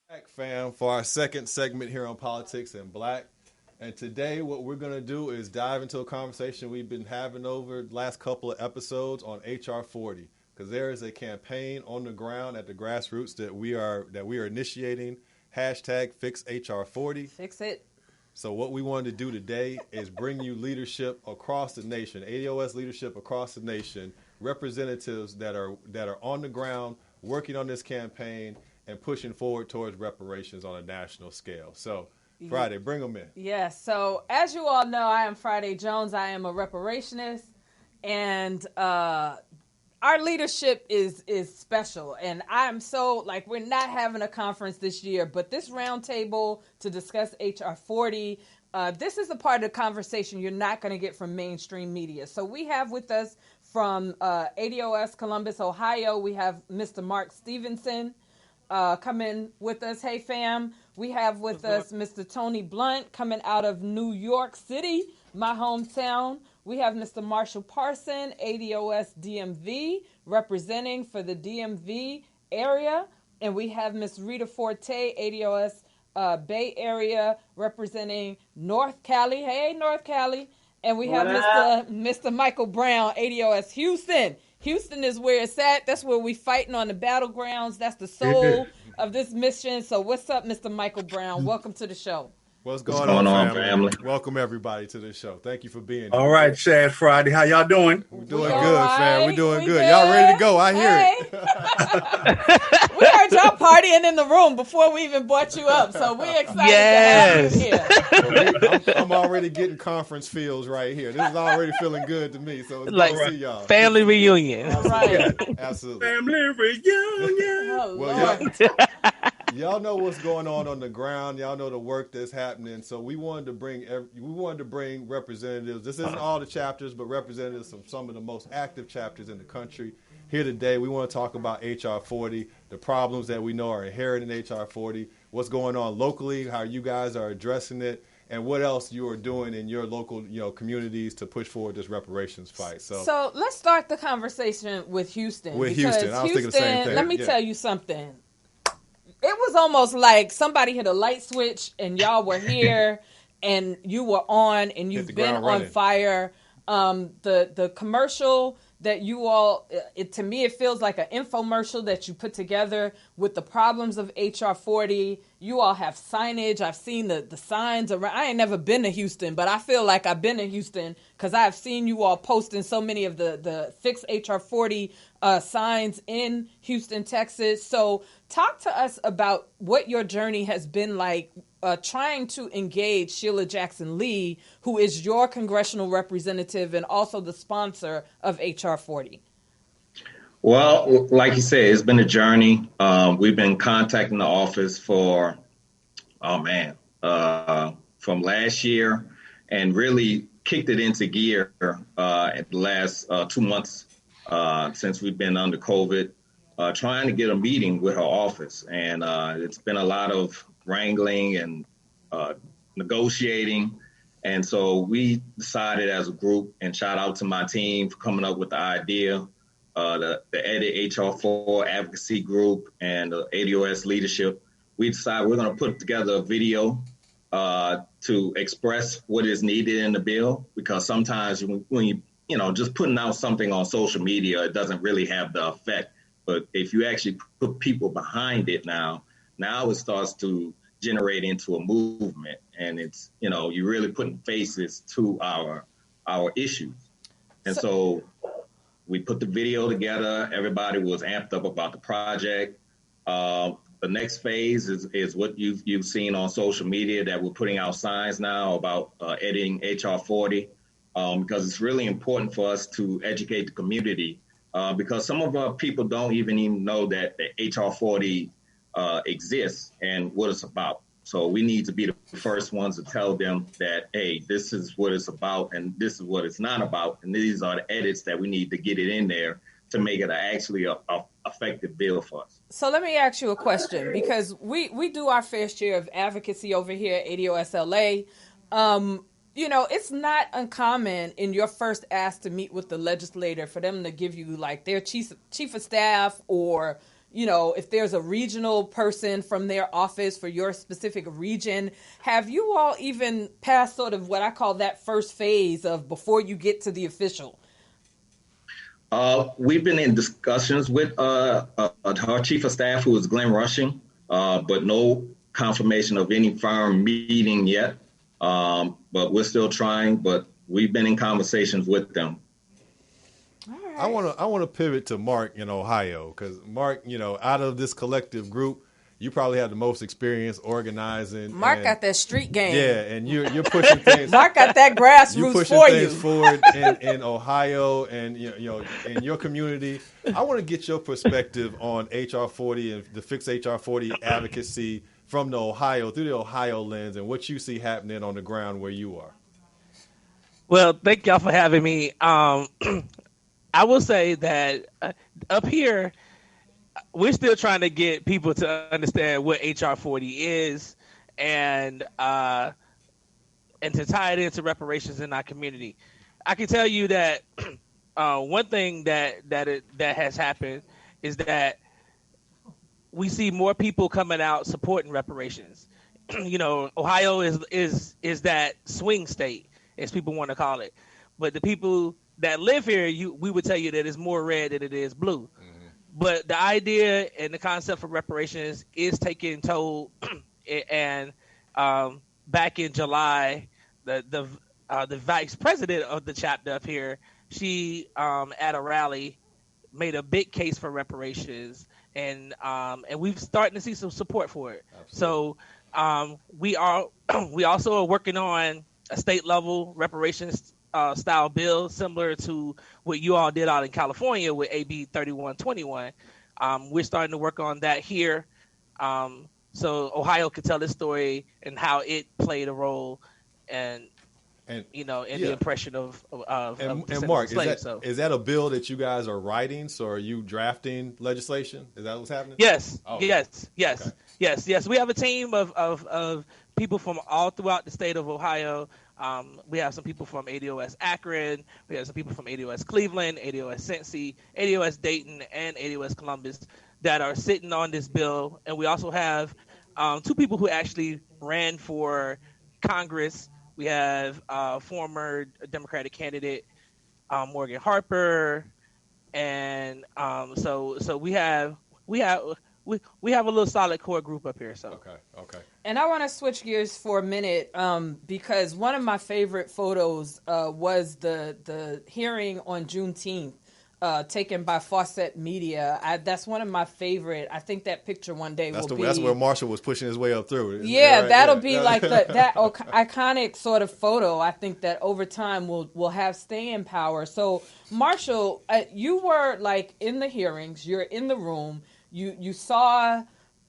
Back, fam, for our second segment here on Politics and Black. And today what we're going to do is dive into a conversation we've been having over the last couple of episodes on HR 40, because there is a campaign on the ground at the grassroots that we are initiating. Hashtag Fix HR 40. Fix it. So what we wanted to do today is bring you leadership across the nation, ADOS leadership across the nation, representatives that are on the ground working on this campaign and pushing forward towards reparations on a national scale. So, Friday, bring them in. Yes. So, as you all know, I am Friday Jones. I am a reparationist, and our leadership is special. And I'm so, we're not having a conference this year, but this roundtable to discuss HR 40, this is a part of the conversation you're not going to get from mainstream media. So we have with us from ADOS Columbus, Ohio, we have Mr. Mark Stevenson coming with us. Hey, fam. We have with us Mr. Tony Blunt coming out of New York City, my hometown. We have Mr. Marshall Parson, ADOS DMV, representing for the DMV area. And we have Ms. Rita Forte, ADOS Bay Area, representing North Cali. Hey, North Cali. And we have Mr. Michael Brown, ADOS Houston. Houston is where it's at. That's where we fighting on the battlegrounds. That's the soul of this mission. So what's up, Mr. Michael Brown? Welcome to the show. What's going on, family? Welcome everybody to the show. Thank you for being here. All right, Chad Friday. How y'all doing? We're doing good, fam. We're doing good. Y'all ready to go? I hear it. We heard y'all partying in the room before we even brought you up, so we're excited to have you here. I'm already getting conference feels right here. This is already feeling good to me, so it's like good to see y'all. Family reunion. All right. Absolutely. Family reunion. Oh, Well, Lord. Y'all know what's going on the ground. Y'all know the work that's happening. So we wanted to bring representatives. This isn't all the chapters, but representatives from some of the most active chapters in the country. Here today, we want to talk about HR 40, the problems that we know are inherent in HR 40, what's going on locally, how you guys are addressing it, and what else you are doing in your local, communities to push forward this reparations fight. So let's start the conversation with Houston. With Houston, I was thinking the same thing. Let me tell you something. It was almost like somebody hit a light switch and y'all were here and you were on and you've been on fire. The commercial that you all, to me, it feels like an infomercial that you put together with the problems of HR 40. You all have signage. I've seen the signs around. I ain't never been to Houston, but I feel like I've been to Houston because I've seen you all posting so many of the Fix HR 40 signs in Houston, Texas. So talk to us about what your journey has been like trying to engage Sheila Jackson Lee, who is your congressional representative and also the sponsor of HR 40. Well, like you said, it's been a journey. We've been contacting the office for, from last year and really kicked it into gear at the last 2 months since we've been under COVID, trying to get a meeting with her office. And it's been a lot of wrangling and negotiating. And so we decided as a group, and shout out to my team for coming up with the idea, the Edit HR4 advocacy group and the ADOS leadership. We decided we're going to put together a video to express what is needed in the bill, because sometimes when you just putting out something on social media, it doesn't really have the effect. But if you actually put people behind it now it starts to generate into a movement, and it's, you're really putting faces to our issues. And so we put the video together. Everybody was amped up about the project. The next phase is what you've seen on social media, that we're putting out signs now about editing HR 40, because it's really important for us to educate the community, because some of our people don't even know that the HR 40 exists and what it's about. So we need to be the first ones to tell them that, hey, this is what it's about and this is what it's not about. And these are the edits that we need to get it in there to make it actually a effective bill for us. So let me ask you a question, because we do our fair share of advocacy over here at ADOS LA. It's not uncommon in your first ask to meet with the legislator for them to give you like their chief of staff, or if there's a regional person from their office for your specific region. Have you all even passed sort of what I call that first phase of before you get to the official? We've been in discussions with our chief of staff, who is Glenn Rushing, but no confirmation of any firm meeting yet. But we're still trying, but we've been in conversations with them. I want to pivot to Mark in Ohio, because Mark, out of this collective group, you probably have the most experience organizing. Mark got that street game. Yeah, and you're pushing things. Mark got that grassroots you're pushing for things you. forward in Ohio and in your community. I want to get your perspective on HR 40 and the Fix HR 40 advocacy from through the Ohio lens, and what you see happening on the ground where you are. Well, thank y'all for having me. I will say that up here, we're still trying to get people to understand what HR 40 is, and to tie it into reparations in our community. I can tell you that one thing that has happened is that we see more people coming out supporting reparations. Ohio is that swing state, as people want to call it, but the people that live here, we would tell you that it's more red than it is blue. Mm-hmm. But the idea and the concept for reparations is taking toll, and back in July, the vice president of the chapter up here, she at a rally made a big case for reparations, and we've starting to see some support for it. Absolutely. So we also are working on a state level reparations style bill similar to what you all did out in California with AB 3121. We're starting to work on that here, so Ohio could tell this story and how it played a role, and the impression of Mark, slaves. Is that a bill that you guys are writing? So are you drafting legislation? Is that what's happening? Yes. Oh, okay. Yes. We have a team of people from all throughout the state of Ohio. We have some people from ADOS Akron. We have some people from ADOS Cleveland, ADOS Cincy, ADOS Dayton, and ADOS Columbus that are sitting on this bill. And we also have two people who actually ran for Congress. We have former Democratic candidate Morgan Harper, and so we have a little solid core group up here. So okay. And I want to switch gears for a minute because one of my favorite photos was the hearing on Juneteenth. Taken by Fawcett Media. That's one of my favorite. I think that picture one day will be... That's where Marshall was pushing his way up through. Yeah, that'll be like that iconic sort of photo. I think that over time will have staying power. So, Marshall, you were like in the hearings. You're in the room. You saw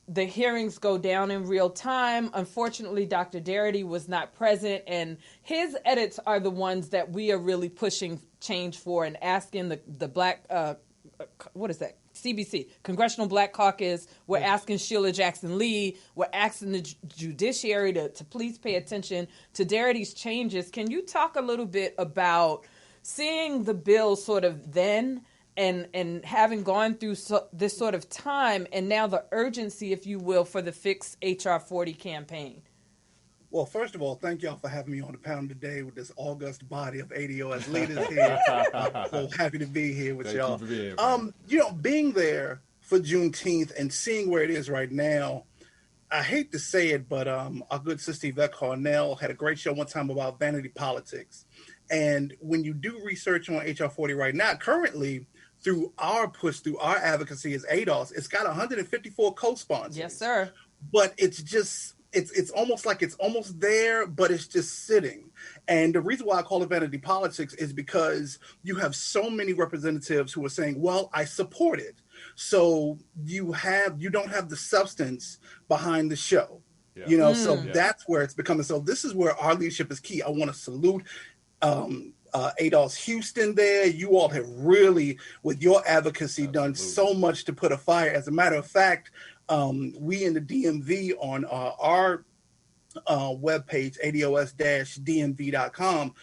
the hearings go down in real time. Unfortunately, Dr. Darity was not present, and his edits are the ones that we are really pushing change for and asking the black, what is that? CBC, Congressional Black Caucus. We're asking Sheila Jackson Lee. We're asking the judiciary to please pay attention to Darity's changes. Can you talk a little bit about seeing the bill sort of then and having gone through this sort of time and now the urgency, if you will, for the Fix HR 40 campaign? Well, first of all, thank y'all for having me on the panel today with this august body of ADOS leaders here. So happy to be here with y'all. Thank you for being here. Being there for Juneteenth and seeing where it is right now, I hate to say it, but our good sister Yvette Carnell had a great show one time about vanity politics. And when you do research on HR 40 right now, currently, through our push, through our advocacy as ADOS, it's got 154 co-sponsors. Yes, sir. But it's just... It's almost like it's almost there, but it's just sitting. And the reason why I call it vanity politics is because you have so many representatives who are saying, well, I support it. So you don't have the substance behind the show. Yeah. So that's where it's becoming. So this is where our leadership is key. I want to salute ADOS Houston there. You all have really, with your advocacy, done so much to put a fire. As a matter of fact, we in the DMV on our webpage, ados-dmv.com,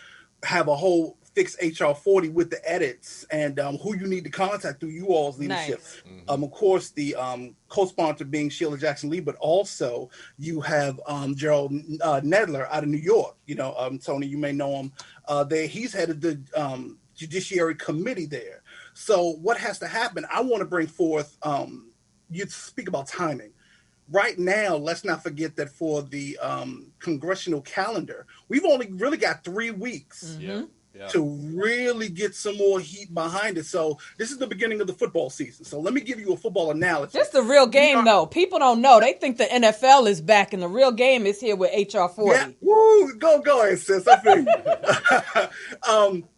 have a whole Fix HR 40 with the edits and who you need to contact through you all's leadership. Nice. Mm-hmm. Of course, the co-sponsor being Sheila Jackson Lee, but also you have Gerald Nedler out of New York. Tony, you may know him. He's headed the Judiciary Committee there. So what has to happen? I want to bring forth... you speak about timing. Right now, let's not forget that for the congressional calendar, we've only really got 3 weeks to really get some more heat behind it. So this is the beginning of the football season. So let me give you a football analogy. This is the real game, though. People don't know. They think the NFL is back, and the real game is here with HR 40. Yeah. Woo! Go ahead, sis. I feel you.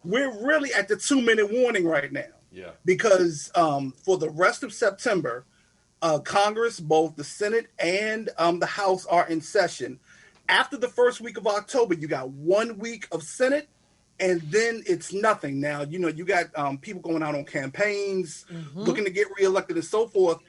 We're really at the 2-minute warning right now. Yeah. Because for the rest of September, Congress, both the Senate and the House are in session. After the first week of October, you got 1 week of Senate, and then it's nothing. Now, you got people going out on campaigns, looking to get reelected and so forth.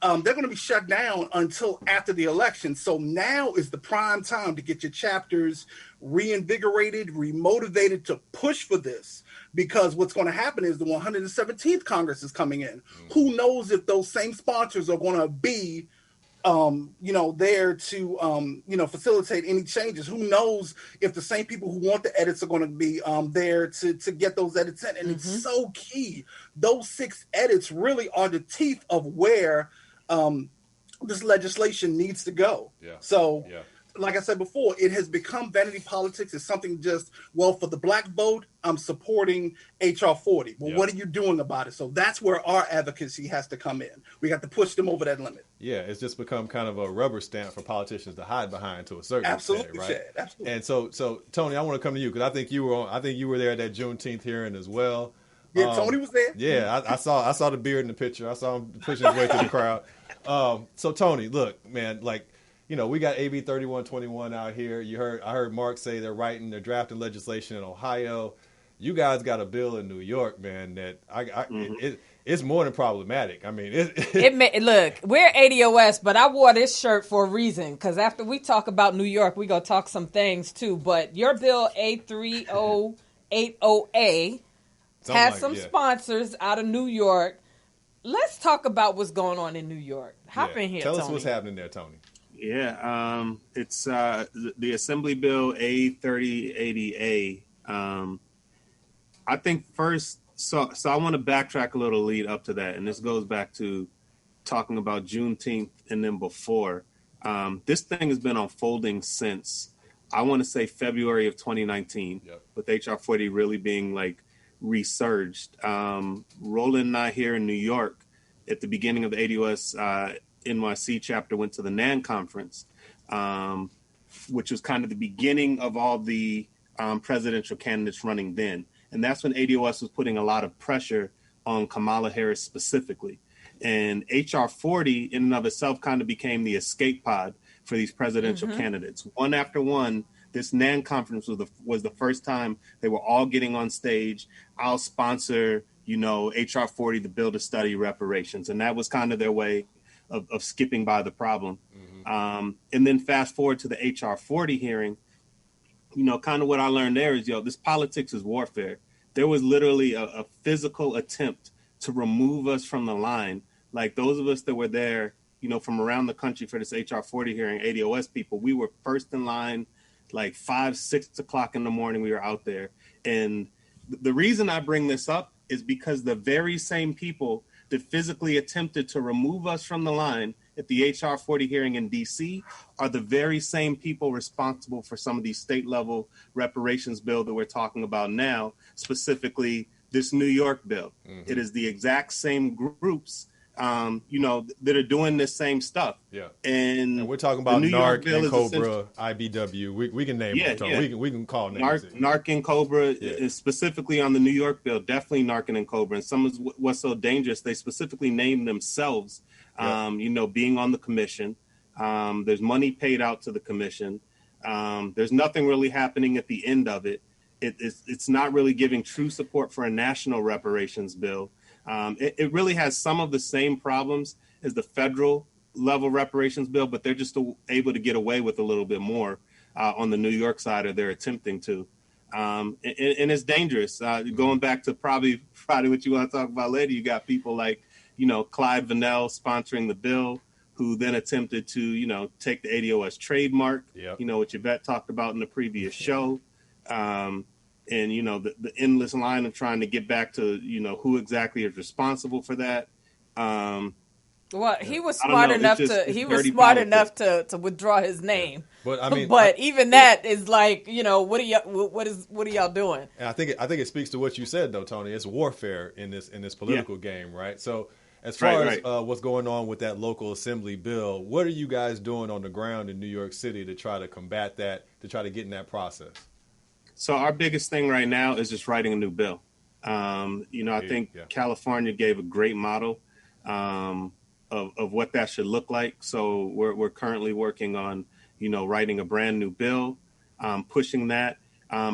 they're going to be shut down until after the election. So now is the prime time to get your chapters reinvigorated, remotivated to push for this. Because what's going to happen is the 117th Congress is coming in. Who knows if those same sponsors are going to be there to, facilitate any changes. Who knows if the same people who want the edits are going to be there to get those edits in. And it's so key. Those 6 edits really are the teeth of where this legislation needs to go. Yeah. So, like I said before, it has become vanity politics. It's something just, for the black vote, I'm supporting HR 40. Well, what are you doing about it? So that's where our advocacy has to come in. We got to push them over that limit. Yeah, it's just become kind of a rubber stamp for politicians to hide behind to a certain extent, right? Chad, absolutely. And so Tony, I want to come to you because I think you were there at that Juneteenth hearing as well. Yeah, Tony was there. Yeah, I saw the beard in the picture. I saw him pushing his way through the crowd. So Tony, look, man, we got AB 3121 out here. I heard Mark say they're drafting legislation in Ohio. You guys got a bill in New York, man, that it's more than problematic. I mean, look, we're ADOS, but I wore this shirt for a reason, because after we talk about New York, we're going to talk some things too. But your bill A3080A has some sponsors out of New York. Let's talk about what's going on in New York. Hop in here, Tell Tony. us what's happening there, Tony. Yeah, it's the Assembly Bill A3080A. I think first, so I want to backtrack a little lead up to that, and this goes back to talking about Juneteenth and then before. This thing has been unfolding since, I want to say, February of 2019, with HR 40 really being resurged. Roland and I here in New York at the beginning of the ADOS NYC chapter went to the NAN conference, which was kind of the beginning of all the presidential candidates running then. And that's when ADOS was putting a lot of pressure on Kamala Harris specifically. And HR 40 in and of itself kind of became the escape pod for these presidential candidates. One after one, this NAN conference was the first time they were all getting on stage. I'll sponsor, HR 40, the bill to study reparations. And that was kind of their way of skipping by the problem. And then fast forward to the HR 40 hearing, kind of what I learned there is, this politics is warfare. There was literally a physical attempt to remove us from the line. Like those of us that were there, from around the country for this HR 40 hearing, ADOS people, we were first in line, 5, 6 o'clock in the morning, we were out there. And the reason I bring this up is because the very same people that physically attempted to remove us from the line at the HR 40 hearing in DC are the very same people responsible for some of these state level reparations bill that we're talking about now, specifically this New York bill. It is the exact same groups, that are doing this same stuff. Yeah. And we're talking about NARC and Cobra, IBW. We can name them. Yeah. We can call names. NARC and Cobra, is specifically on the New York bill, definitely NARC and Cobra. And some of what's so dangerous, they specifically name themselves, being on the commission. There's money paid out to the commission. There's nothing really happening at the end of it. It's not really giving true support for a national reparations bill. It really has some of the same problems as the federal level reparations bill, but they're just able to get away with a little bit more on the New York side, or they're attempting to. And it's dangerous. Going back to probably what you want to talk about later, you got people like, Clyde Vannell sponsoring the bill, who then attempted to, take the ADOS trademark, which Yvette talked about in the previous show. And, the endless line of trying to get back to, who exactly is responsible for that. Well, he was smart enough to withdraw his name. But I mean, even that is what are y'all doing? And I think it speaks to what you said though, Tony. It's warfare in this political game, right? So as far as what's going on with that local assembly bill, what are you guys doing on the ground in New York City to try to combat that, to try to get in that process? So our biggest thing right now is just writing a new bill. I think California gave a great model of what that should look like. So we're currently working on, writing a brand new bill, pushing that,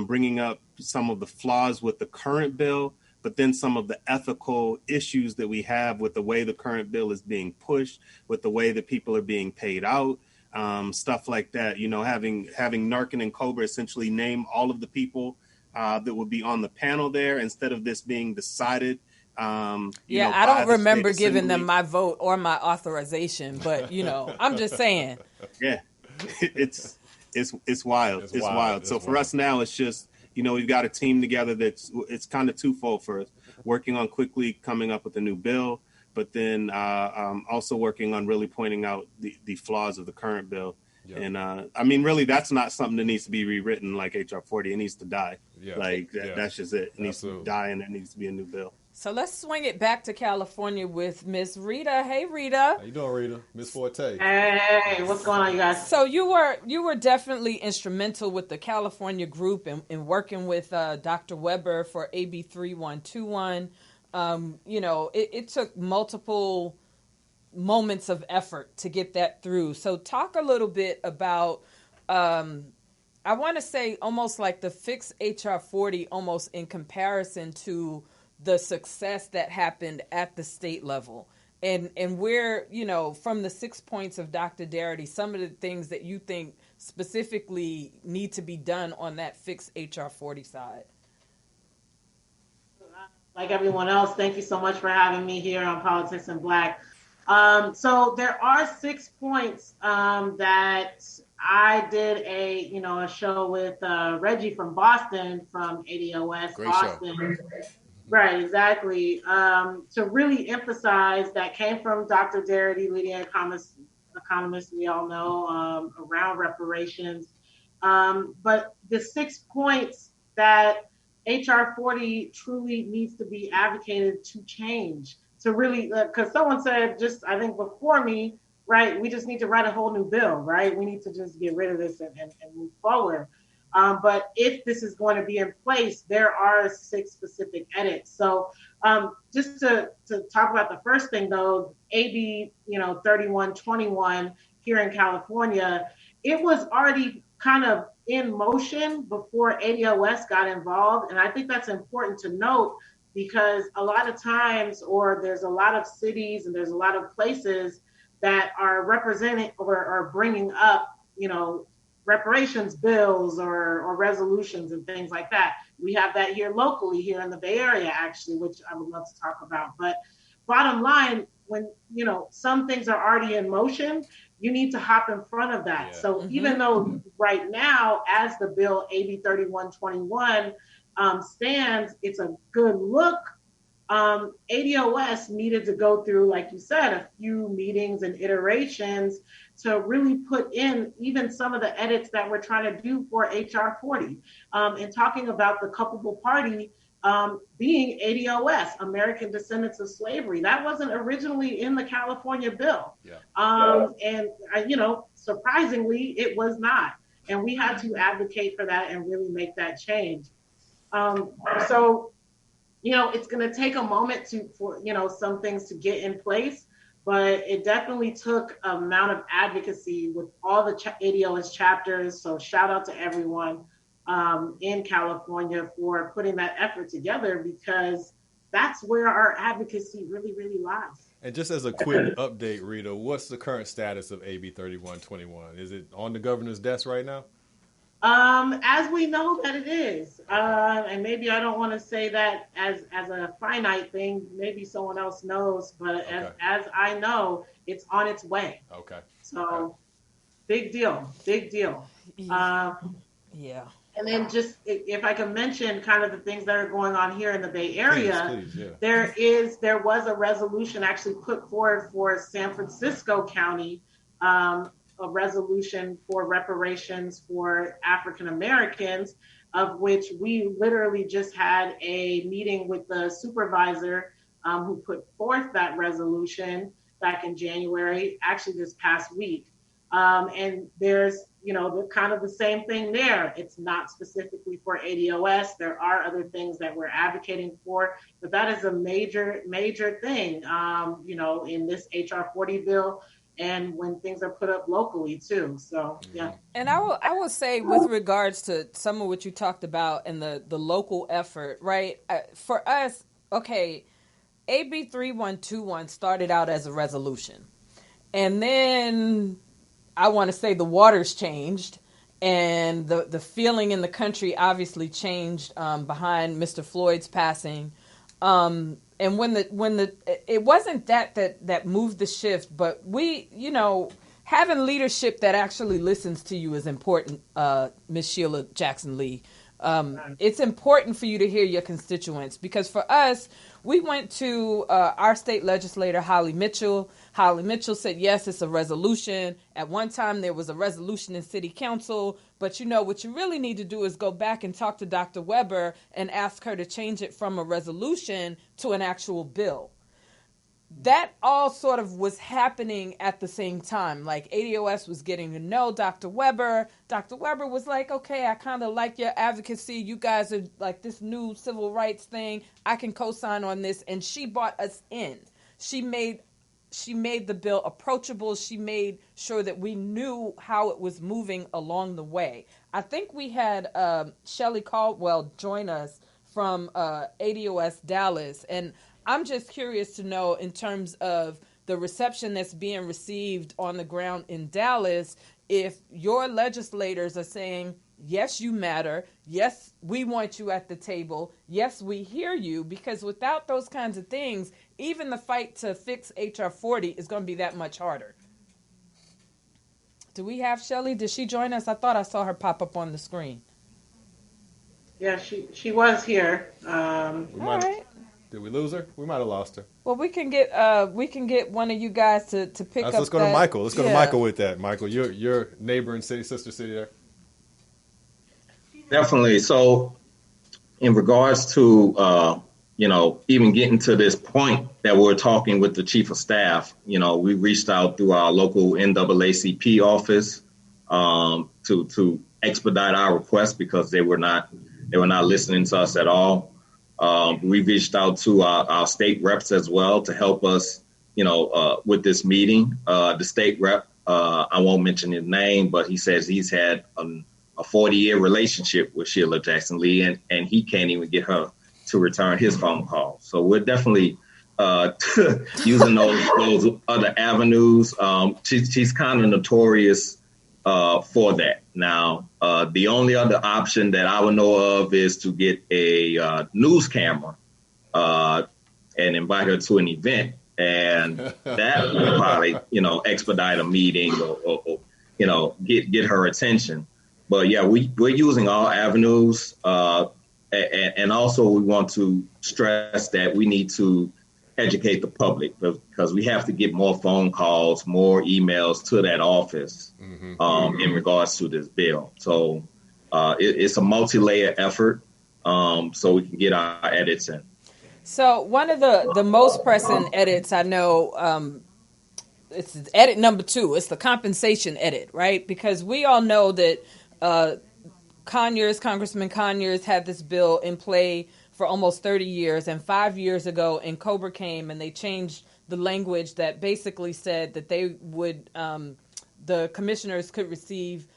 bringing up some of the flaws with the current bill, but then some of the ethical issues that we have with the way the current bill is being pushed, with the way that people are being paid out, stuff like that. Having Narkin and Cobra essentially name all of the people that would be on the panel there instead of this being decided. I don't remember giving them my vote or my authorization, but I'm just saying. Yeah, it's wild. It's wild. So for us now, it's just we've got a team together it's kind of twofold for us, working on quickly coming up with a new bill, but then also working on really pointing out the flaws of the current bill. Yep. And really, that's not something that needs to be rewritten like HR 40. It needs to die. Yeah. That's just it. It needs to die, and there needs to be a new bill. So let's swing it back to California with Miss Rita. Hey, Rita. How you doing, Rita? Miss Forte. Hey, what's going on, you guys? So you were definitely instrumental with the California group in working with Dr. Weber for AB 3121. It took multiple moments of effort to get that through. So talk a little bit about, I want to say almost like the Fix HR 40, almost in comparison to the success that happened at the state level. And where, from the 6 points of Dr. Darity, some of the things that you think specifically need to be done on that Fix HR 40 side. Like everyone else, thank you so much for having me here on Politics in Black. So there are 6 points that I did a show with Reggie from Boston, from ADOS Great Boston. Show. Right, exactly. To really emphasize that came from Dr. Darity, leading economist we all know, around reparations. But the 6 points that HR 40 truly needs to be advocated to change, to really, because someone said just, I think before me, right, we just need to write a whole new bill, right? We need to just get rid of this and move forward. But if this is going to be in place, there are 6 specific edits. So just to talk about the first thing, though, AB 3121 here in California, it was already kind of in motion before ADOS got involved. And I think that's important to note, because a lot of times, or there's a lot of cities and there's a lot of places that are representing or are bringing up, reparations bills or resolutions and things like that. We have that here locally, here in the Bay Area, actually, which I would love to talk about. But bottom line, when, some things are already in motion, you need to hop in front of that. Yeah. So even though right now, as the bill AB 3121 stands, it's a good look. ADOS needed to go through, like you said, a few meetings and iterations to really put in even some of the edits that we're trying to do for HR 40. And talking about the culpable party being ADOS, American Descendants of Slavery. That wasn't originally in the California bill. Yeah. And, surprisingly, it was not. And we had to advocate for that and really make that change. It's going to take a moment for some things to get in place, but it definitely took an amount of advocacy with all the ADOS chapters. So shout out to everyone in California for putting that effort together, because that's where our advocacy really, really lies. And just as a quick update, Rita, what's the current status of AB 3121? Is it on the governor's desk right now? As we know that it is, and maybe I don't want to say that as a finite thing, maybe someone else knows, but okay. as I know, it's on its way. Okay. So big deal. Yeah. And then just if I can mention kind of the things that are going on here in the Bay Area, please, yeah. There was a resolution actually put forward for San Francisco County, a resolution for reparations for African Americans, of which we literally just had a meeting with the supervisor who put forth that resolution back in January, actually this past week. And there's, kind of the same thing there. It's not specifically for ADOS. There are other things that we're advocating for, but that is a major, major thing, in this HR 40 bill. and when things are put up locally too. So yeah. And I will say, with regards to some of what you talked about and the local effort, right? For us, okay, AB 3121 started out as a resolution, and then I want to say the waters changed, and the feeling in the country obviously changed behind Mr. Floyd's passing. And when the it wasn't that moved the shift, but we, having leadership that actually listens to you is important, Miss Sheila Jackson Lee. It's important for you to hear your constituents, because for us, we went to our state legislator, Holly Mitchell. Holly Mitchell said, yes, it's a resolution. At one time, there was a resolution in city council, but what you really need to do is go back and talk to Dr. Weber and ask her to change it from a resolution to an actual bill. That all sort of was happening at the same time. Like, ADOS was getting to know Dr. Weber. Dr. Weber was like, okay, I kind of like your advocacy. You guys are like this new civil rights thing. I can co-sign on this. And she brought us in. She made the bill approachable. She made sure that we knew how it was moving along the way. I think we had Shelley Caldwell join us from ADOS Dallas. And I'm just curious to know, in terms of the reception that's being received on the ground in Dallas, if your legislators are saying, yes, you matter. Yes, we want you at the table. Yes, we hear you. Because without those kinds of things, even the fight to fix HR 40 is going to be that much harder. Do we have Shelley? Did she join us? I thought I saw her pop up on the screen. Yeah, she was here. All right. Did we lose her? We might have lost her. Well, we can get one of you guys to pick up. Let's go to Michael. Let's go to Michael with that. Michael, your neighbor and sister city there. Definitely. So, in regards to even getting to this point that we're talking with the chief of staff, we reached out through our local NAACP office to expedite our request, because they were not listening to us at all. We reached out to our state reps as well to help us, with this meeting. The state rep, I won't mention his name, but he says he's had a 40-year relationship with Sheila Jackson Lee, and he can't even get her to return his phone call. So we're definitely using those other avenues. She's kind of notorious for that. Now, the only other option that I would know of is to get a news camera and invite her to an event, and that would probably, expedite a meeting or get her attention. But yeah, we're using all avenues, and also we want to stress that we need to educate the public, because we have to get more phone calls, more emails to that office in regards to this bill. So it's a multi-layer effort, so we can get our edits in. So one of the most pressing edits I know, it's edit number 2. It's the compensation edit, right? Because we all know that Congressman Conyers had this bill in play for almost 30 years, and 5 years ago, Cobra came and they changed the language that basically said that they would, the commissioners could receive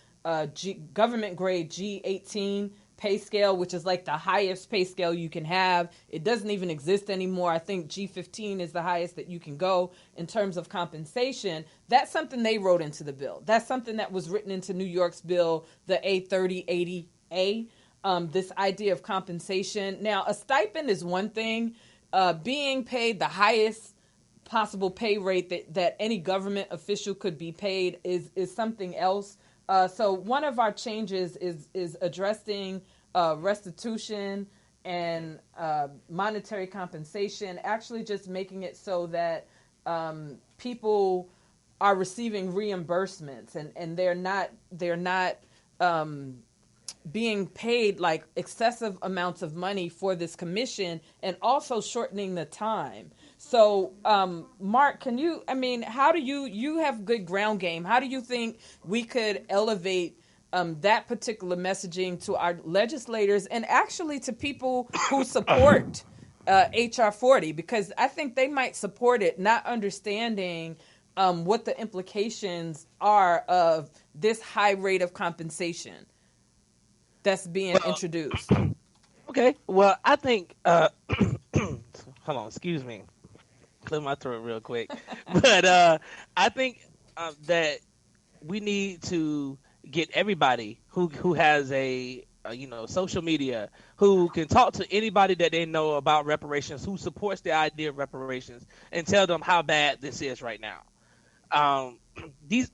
government grade G18 pay scale, which is like the highest pay scale you can have. It doesn't even exist anymore. I think G15 is the highest that you can go in terms of compensation. That's something they wrote into the bill. That's something that was written into New York's bill, the A3080A. This idea of compensation. Now, a stipend is one thing. Being paid the highest possible pay rate that any government official could be paid is something else. So one of our changes is addressing restitution and monetary compensation, actually just making it so that people are receiving reimbursements and they're not being paid like excessive amounts of money for this commission, and also shortening the time. So, Mark, how do you have good ground game? How do you think we could elevate that particular messaging to our legislators and actually to people who support HR 40? Because I think they might support it, not understanding what the implications are of this high rate of compensation that's being introduced. Okay, well, I think, hold on, excuse me, clear my throat real quick. But I think that we need to get everybody who has a social media, who can talk to anybody that they know about reparations, who supports the idea of reparations, and tell them how bad this is right now. Um, these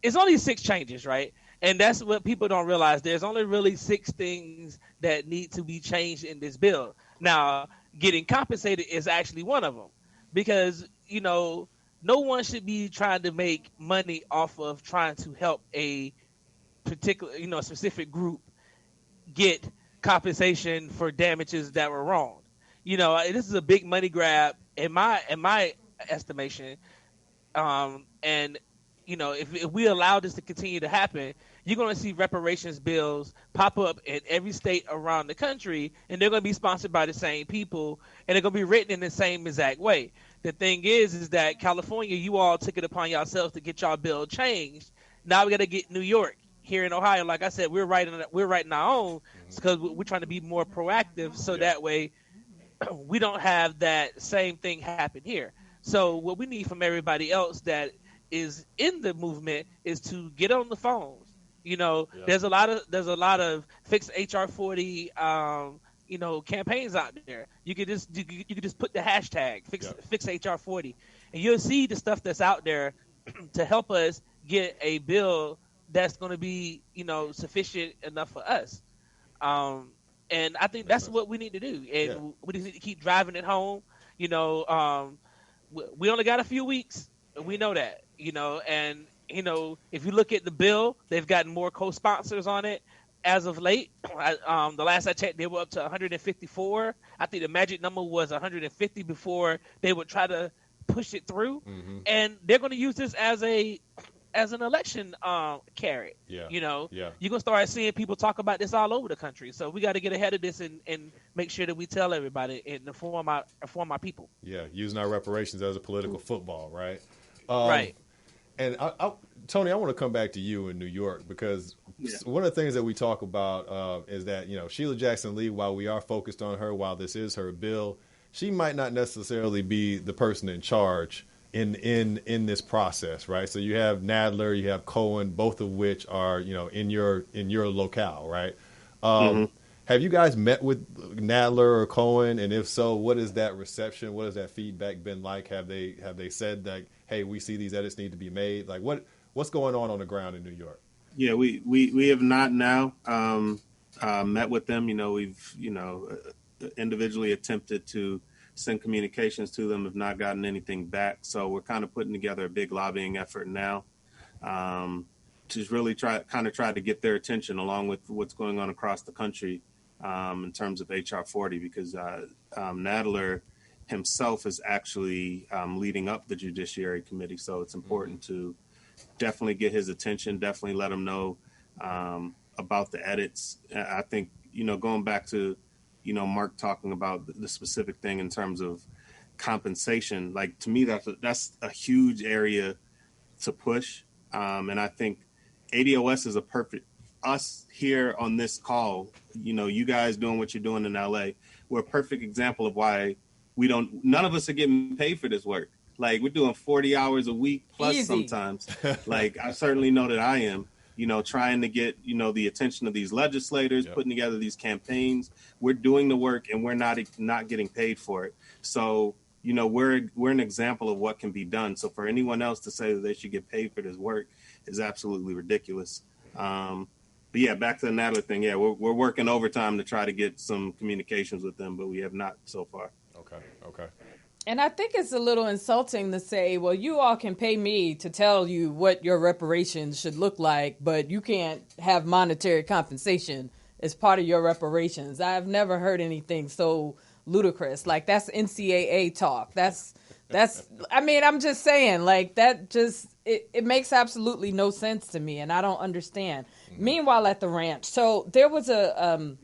it's only 6 changes, right? And that's what people don't realize. There's only really 6 things that need to be changed in this bill. Now, getting compensated is actually one of them, because no one should be trying to make money off of trying to help a particular, specific group get compensation for damages that were wronged. This is a big money grab in my estimation. And if we allow this to continue to happen, you're going to see reparations bills pop up in every state around the country, and they're going to be sponsored by the same people, and they're going to be written in the same exact way. The thing is that California, you all took it upon yourselves to get y'all bill changed. Now we got to get New York. Here in Ohio, like I said, we're writing our own because we're trying to be more proactive, so that way we don't have that same thing happen here. So what we need from everybody else that is in the movement is to get on the phones. There's a lot of fix HR 40 campaigns out there. You could just put the hashtag fix HR 40, and you'll see the stuff that's out there to help us get a bill that's going to be sufficient enough for us. And I think that's what we need to do, and we just need to keep driving it home. We only got a few weeks. We know that, and if you look at the bill, they've gotten more co-sponsors on it as of late. The last I checked, they were up to 154. I think the magic number was 150 before they would try to push it through. Mm-hmm. And they're going to use this as an election carrot. You're gonna start seeing people talk about this all over the country. So we got to get ahead of this and make sure that we tell everybody and inform our people. Yeah, using our reparations as a political football, right? Right. And Tony, I want to come back to you in New York, because one of the things that we talk about is that Sheila Jackson Lee, while we are focused on her, while this is her bill, she might not necessarily be the person in charge in this process, right? So you have Nadler, you have Cohen, both of which are in your locale, right? Have you guys met with Nadler or Cohen, and if so, what is that reception? What has that feedback been like? Have they said that, hey, we see these edits need to be made? Like what's going on the ground in New York? Yeah, we have not now met with them. We've individually attempted to send communications to them, have not gotten anything back. So we're kind of putting together a big lobbying effort now to really try to get their attention, along with what's going on across the country in terms of HR 40, because Nadler himself is actually leading up the Judiciary Committee. So it's important to definitely get his attention, definitely let him know about the edits. I think, going back to Mark talking about the specific thing in terms of compensation, like, to me, that's a huge area to push. And I think ADOS is us here on this call, you guys doing what you're doing in LA, we're a perfect example of why none of us are getting paid for this work. Like, we're doing 40 hours a week plus Easy. Sometimes. Like, I certainly know that I am. Trying to get, the attention of these legislators, putting together these campaigns. We're doing the work, and we're not getting paid for it. So, we're an example of what can be done. So for anyone else to say that they should get paid for this work is absolutely ridiculous. But yeah, back to the Nadler thing. Yeah, we're working overtime to try to get some communications with them, but we have not so far. Okay. And I think it's a little insulting to say, well, you all can pay me to tell you what your reparations should look like, but you can't have monetary compensation as part of your reparations. I've never heard anything so ludicrous. Like, that's NCAA talk. That's I mean, I'm just saying, like, that just, it makes absolutely no sense to me, and I don't understand. Mm-hmm. Meanwhile, at the ranch, so there was a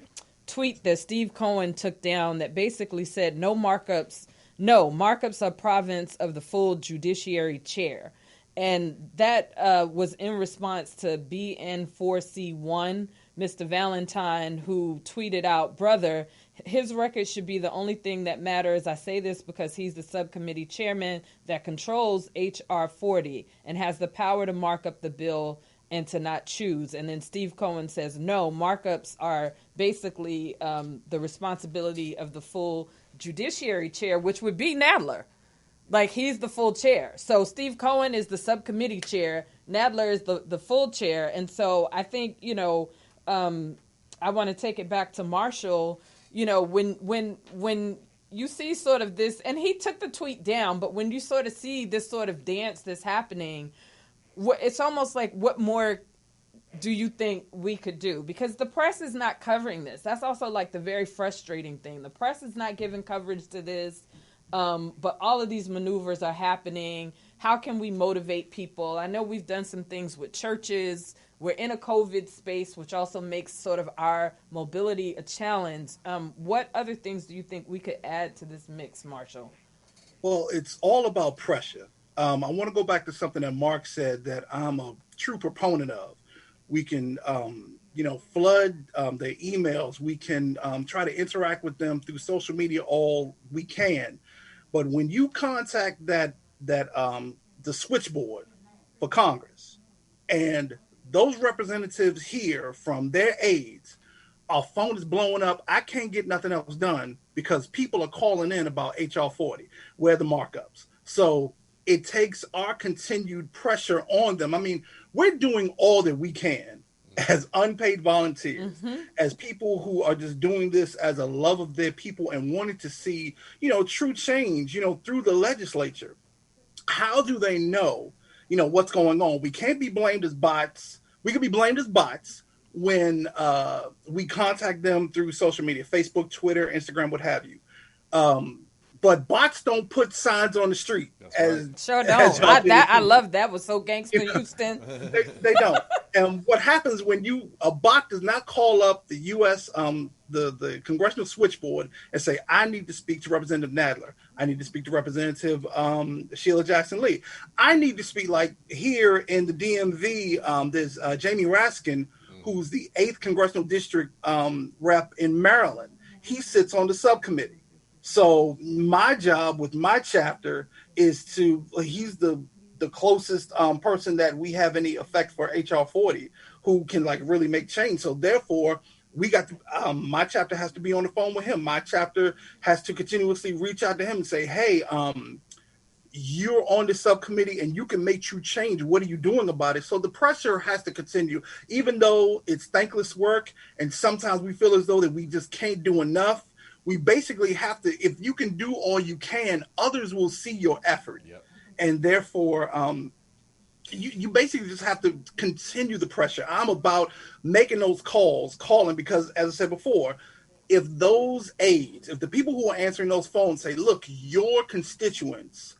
tweet that Steve Cohen took down that basically said no markups no, markups are province of the full judiciary chair. And that was in response to BN4C1, Mr. Valentine, who tweeted out, brother, his record should be the only thing that matters. I say this because he's the subcommittee chairman that controls H.R. 40 and has the power to mark up the bill and to not choose. And then Steve Cohen says, no, markups are basically the responsibility of the full judiciary chair, which would be Nadler. Like, he's the full chair. So Steve Cohen is the subcommittee chair. Nadler is the full chair. And so I think, I want to take it back to Marshall. When you see sort of this, and he took the tweet down, but when you sort of see this sort of dance that's happening, it's almost like, what more do you think we could do? Because the press is not covering this. That's also like the very frustrating thing. The press is not giving coverage to this. But all of these maneuvers are happening. How can we motivate people? I know we've done some things with churches. We're in a COVID space, which also makes sort of our mobility a challenge. What other things do you think we could add to this mix, Marshall? Well, it's all about pressure. I want to go back to something that Mark said that I'm a true proponent of. We can, flood their emails. We can try to interact with them through social media all we can. But when you contact the switchboard for Congress, and those representatives hear from their aides, our phone is blowing up. I can't get nothing else done because people are calling in about HR 40. Where are the markups? So it takes our continued pressure on them. I mean, we're doing all that we can as unpaid volunteers, as people who are just doing this as a love of their people and wanting to see, true change, through the legislature. How do they know, what's going on? We can't be blamed as bots. We could be blamed as bots when we contact them through social media, Facebook, Twitter, Instagram, what have you. But bots don't put signs on the street. Sure don't. I love that. Was so gangster, Houston. They don't. And what happens when a bot does not call up the U.S. The congressional switchboard and say, I need to speak to Representative Nadler. I need to speak to Representative Sheila Jackson Lee. I need to speak, like here in the DMV, there's Jamie Raskin, who's the 8th congressional district rep in Maryland. He sits on the subcommittee. So my job with my chapter is he's the closest person that we have any effect for HR 40 who can like really make change. So therefore we got my chapter has to be on the phone with him. My chapter has to continuously reach out to him and say, hey, you're on the subcommittee and you can make true change. What are you doing about it? So the pressure has to continue, even though it's thankless work. And sometimes we feel as though that we just can't do enough. We basically have to, if you can do all you can, others will see your effort. Yep. And therefore, you basically just have to continue the pressure. I'm about making those calling, because as I said before, if those aides, if the people who are answering those phones say, look, your constituents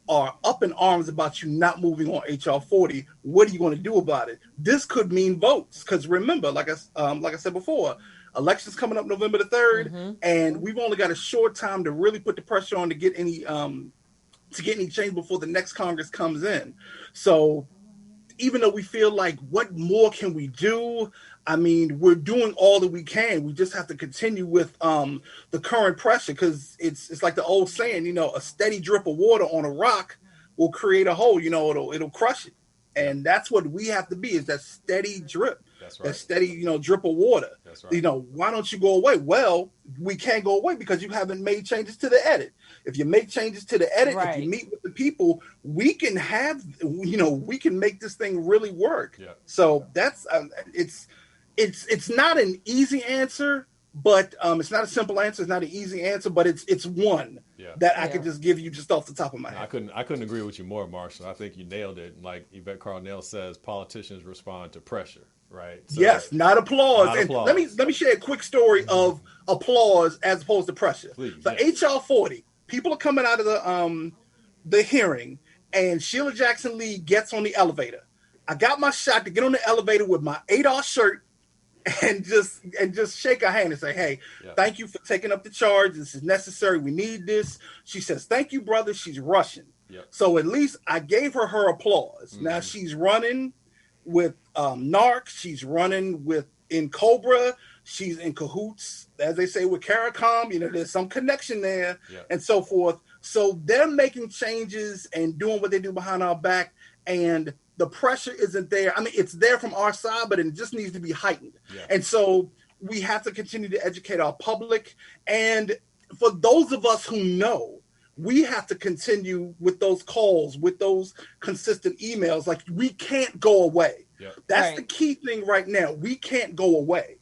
are up in arms about you not moving on HR 40, what are you going to do about it? This could mean votes. Because remember, like I said before, elections coming up November the 3rd, and we've only got a short time to really put the pressure on to get any change before the next Congress comes in. So even though we feel like, what more can we do? I mean, we're doing all that we can. We just have to continue with the current pressure, because it's like the old saying, a steady drip of water on a rock will create a hole. It'll crush it. And that's what we have to be, is that steady drip. That's right. That steady, drip of water. That's right. Why don't you go away? Well, we can't go away because you haven't made changes to the edit. If you make changes to the edit, if you meet with the people, we can we can make this thing really work. Yeah. So that's it's not an easy answer, but it's not a simple answer. It's not an easy answer, but it's one that I could just give you just off the top of my head. I couldn't agree with you more, Marshall. I think you nailed it. Like Yvette Carnell says, politicians respond to pressure. Right. So, yes, not applause. Let me share a quick story of applause as opposed to pressure. Please, so HR 40, people are coming out of the hearing, and Sheila Jackson Lee gets on the elevator. I got my shot to get on the elevator with my ADOS shirt and just shake her hand and say, hey, thank you for taking up the charge. This is necessary. We need this. She says, thank you, brother. She's Russian. Yep. So at least I gave her applause. Mm-hmm. Now she's running with NARC. She's running in Cobra. She's in cahoots, as they say, with CARICOM. You know, there's some connection there and so forth. So they're making changes and doing what they do behind our back. And the pressure isn't there. I mean, it's there from our side, but it just needs to be heightened. Yeah. And so we have to continue to educate our public. And for those of us who know, we have to continue with those calls, with those consistent emails. Like, we can't go away. Yeah. That's the key thing right now. We can't go away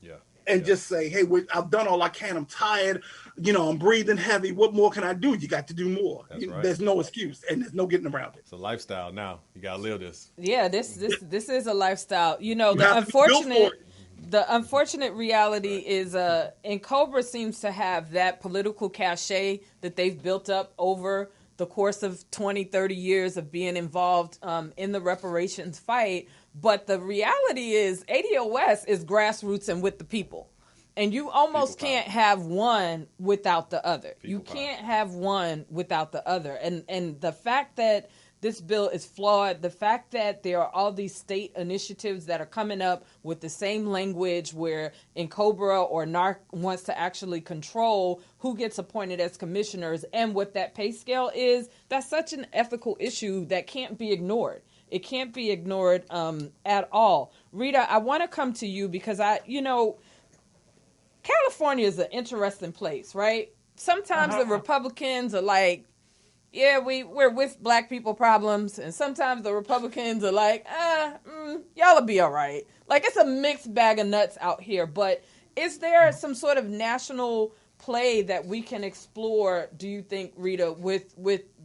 and just say, hey, I've done all I can. I'm tired. You know, I'm breathing heavy. What more can I do? You got to do more. There's no excuse, and there's no getting around it. It's a lifestyle now. You got to live this. Yeah, this is a lifestyle. You know, the unfortunate reality is and Cobra seems to have that political cachet that they've built up over the course of 20, 30 years of being involved in the reparations fight. But the reality is ADOS is grassroots and with the people. And you almost can't have one without the other. You can't have one without the other. And the fact that this bill is flawed, the fact that there are all these state initiatives that are coming up with the same language where in Cobra or NARC wants to actually control who gets appointed as commissioners and what that pay scale is, that's such an ethical issue that can't be ignored. It can't be ignored at all. Rita, I want to come to you because California is an interesting place, right? Sometimes the Republicans are like, yeah, we're with black people problems. And sometimes the Republicans are like, y'all will be all right. Like, it's a mixed bag of nuts out here. But is there some sort of national play that we can explore, do you think, Rita, with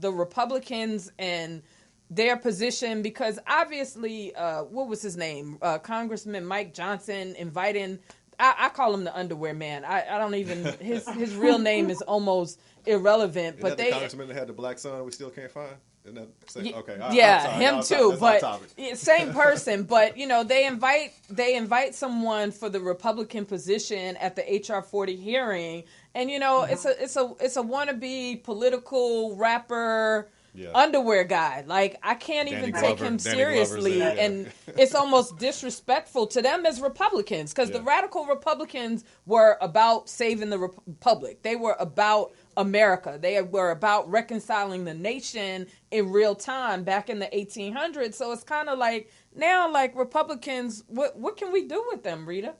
the Republicans and their position? Because obviously, what was his name? Congressman Mike Johnson inviting, I call him the underwear man. I don't even, his real name is almost irrelevant. Isn't but that the congressman that had the black son we still can't find? Isn't that same? Okay. Him too. But same person. But they invite someone for the Republican position at the HR 40 hearing, and it's a wannabe political rapper. Yeah. Underwear guy. Like, I can't even take him seriously. And it's almost disrespectful to them as Republicans, because the radical Republicans were about saving the republic. They were about America. They were about reconciling the nation in real time back in the 1800s. So it's kind of like now, like, Republicans, what can we do with them, Rita?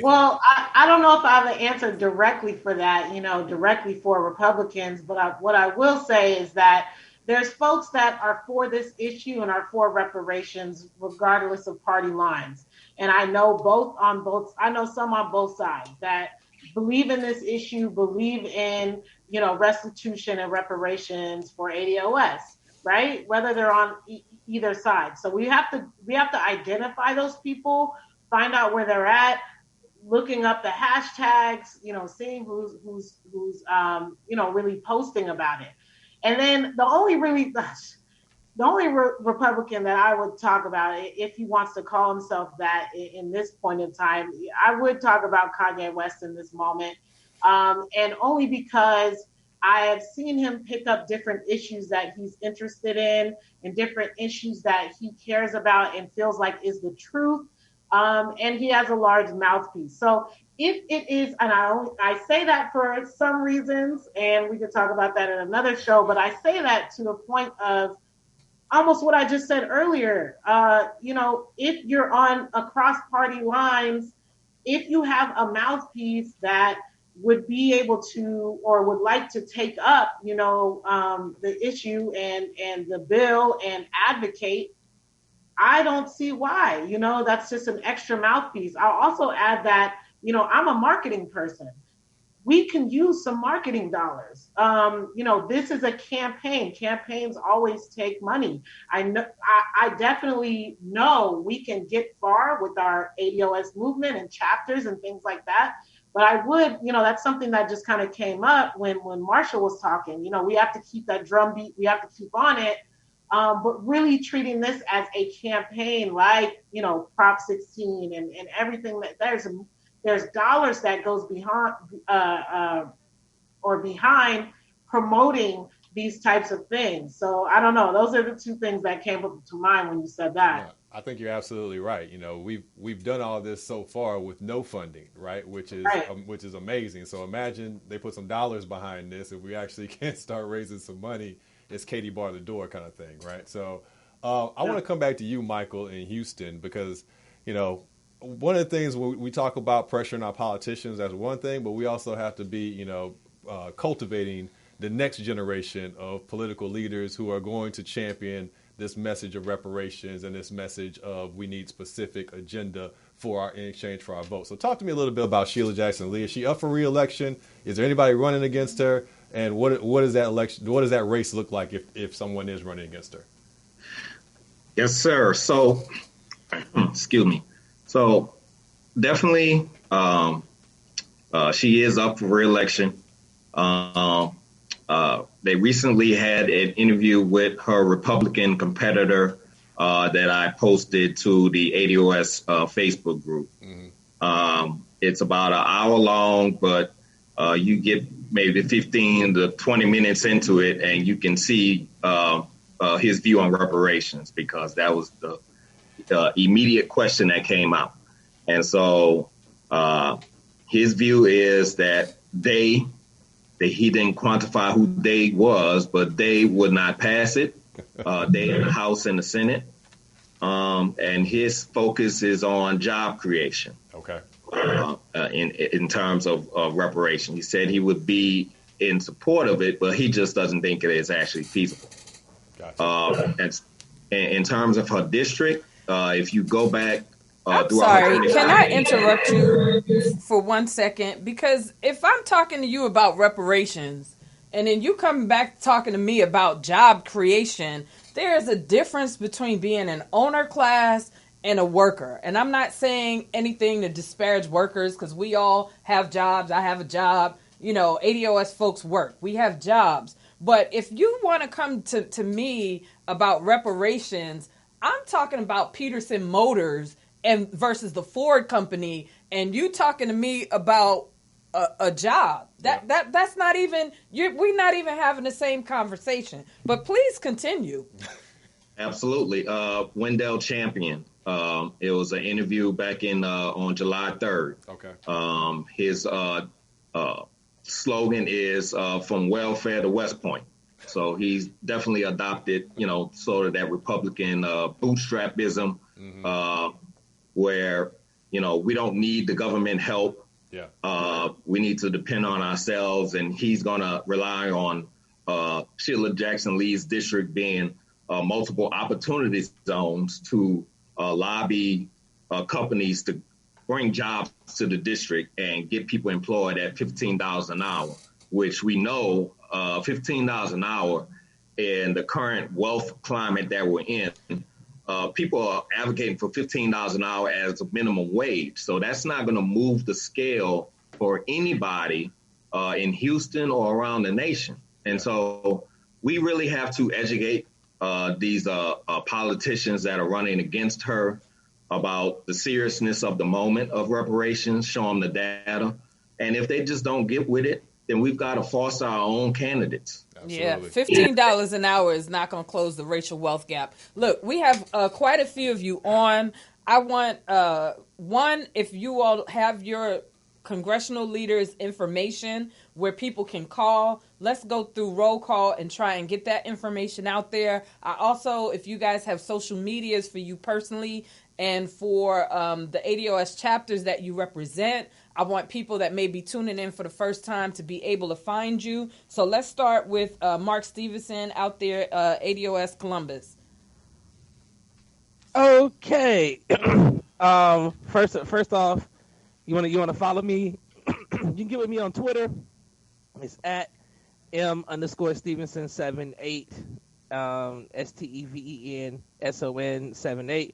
Well, I don't know if I have an answer directly for that, directly for Republicans. But what I will say is that there's folks that are for this issue and are for reparations, regardless of party lines. And I know I know some on both sides that believe in this issue, believe in, restitution and reparations for ADOS, right? Whether they're on either side. So we have to identify those people, find out where they're at, looking up the hashtags, seeing who's really posting about it. And then the only Republican that I would talk about, if he wants to call himself that in this point in time, I would talk about Kanye West in this moment. And only because I have seen him pick up different issues that he's interested in and different issues that he cares about and feels like is the truth. And he has a large mouthpiece. So if it is, and I say that for some reasons, and we could talk about that in another show, but I say that to the point of almost what I just said earlier. If you're on across party lines, if you have a mouthpiece that would be able to or would like to take up, the issue and the bill and advocate, I don't see why. That's just an extra mouthpiece. I'll also add that, I'm a marketing person. We can use some marketing dollars. This is a campaign. Campaigns always take money. I definitely know we can get far with our ADOS movement and chapters and things like that. But I would, that's something that just kind of came up when Marsha was talking. We have to keep that drumbeat. We have to keep on it. but really treating this as a campaign, like Prop 16 and everything that there's dollars that goes behind or behind promoting these types of things. So I don't know. Those are the two things that came up to mind when you said that. Yeah, I think you're absolutely right. We've done all this so far with no funding, right? Right. Which is amazing. So imagine they put some dollars behind this. If we actually can start raising some money, it's Katie bar the door kind of thing, right? So I want to come back to you, Michael, in Houston, because one of the things we talk about pressuring our politicians, that's one thing, but we also have to be cultivating the next generation of political leaders who are going to champion this message of reparations and this message of we need specific agenda in exchange for our vote. So talk to me a little bit about Sheila Jackson Lee. Is she up for re-election? Is there anybody running against her? And what does that race look like if someone is running against her? Yes, sir. So, excuse me. So definitely she is up for re-election. They recently had an interview with her Republican competitor that I posted to the ADOS Facebook group. Mm-hmm. It's about an hour long, but you get maybe 15 to 20 minutes into it, and you can see his view on reparations, because that was the immediate question that came out. And so his view is that he didn't quantify who they was, but they would not pass it. They in the House and the Senate. And his focus is on job creation. Okay. In terms of reparation. He said he would be in support of it, but he just doesn't think it is actually feasible. Gotcha. And in terms of her district, if you go back, I'm sorry, can I interrupt you for 1 second? Because if I'm talking to you about reparations and then you come back talking to me about job creation, there is a difference between being an owner class and a worker. And I'm not saying anything to disparage workers, because we all have jobs. I have a job. ADOS folks work. We have jobs. But if you want to come to me about reparations, I'm talking about Peterson Motors and versus the Ford company, and you talking to me about a job. That's not even, we're not even having the same conversation. But please continue. Absolutely. Wendell Champion. It was an interview back on July 3rd. Okay. His slogan is from welfare to West Point. So he's definitely adopted, sort of that Republican bootstrapism, mm-hmm. Where, we don't need the government help. Yeah. We need to depend on ourselves. And he's going to rely on Sheila Jackson Lee's district being multiple opportunity zones to lobby companies to bring jobs to the district and get people employed at $15 an hour, which we know $15 an hour in the current wealth climate that we're in. People are advocating for $15 an hour as a minimum wage. So that's not going to move the scale for anybody in Houston or around the nation. And so we really have to educate these politicians that are running against her about the seriousness of the moment of reparations, show them the data. And if they just don't get with it, then we've got to foster our own candidates. Absolutely. Yeah, $15 an hour is not going to close the racial wealth gap. Look, we have quite a few of you on. I want, one, if you all have your congressional leaders' information where people can call, let's go through roll call and try and get that information out there. I also, if you guys have social medias for you personally and for the ADOS chapters that you represent, I want people that may be tuning in for the first time to be able to find you. So let's start with Mark Stevenson out there, ADOS Columbus. Okay. First off, you want to follow me? You can get with me on Twitter. It's at M_Stevenson78, STEVENSON78.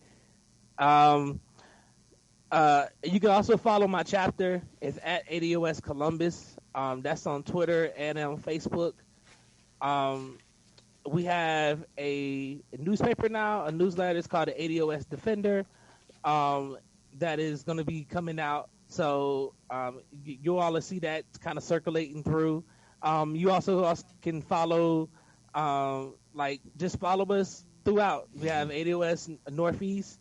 You can also follow my chapter. It's at ADOS Columbus. That's on Twitter and on Facebook. we have a newspaper now, a newsletter. It's called the ADOS Defender. That is going to be coming out. So you all will see that kind of circulating through. You also can follow, just follow us throughout. We have ADOS Northeast.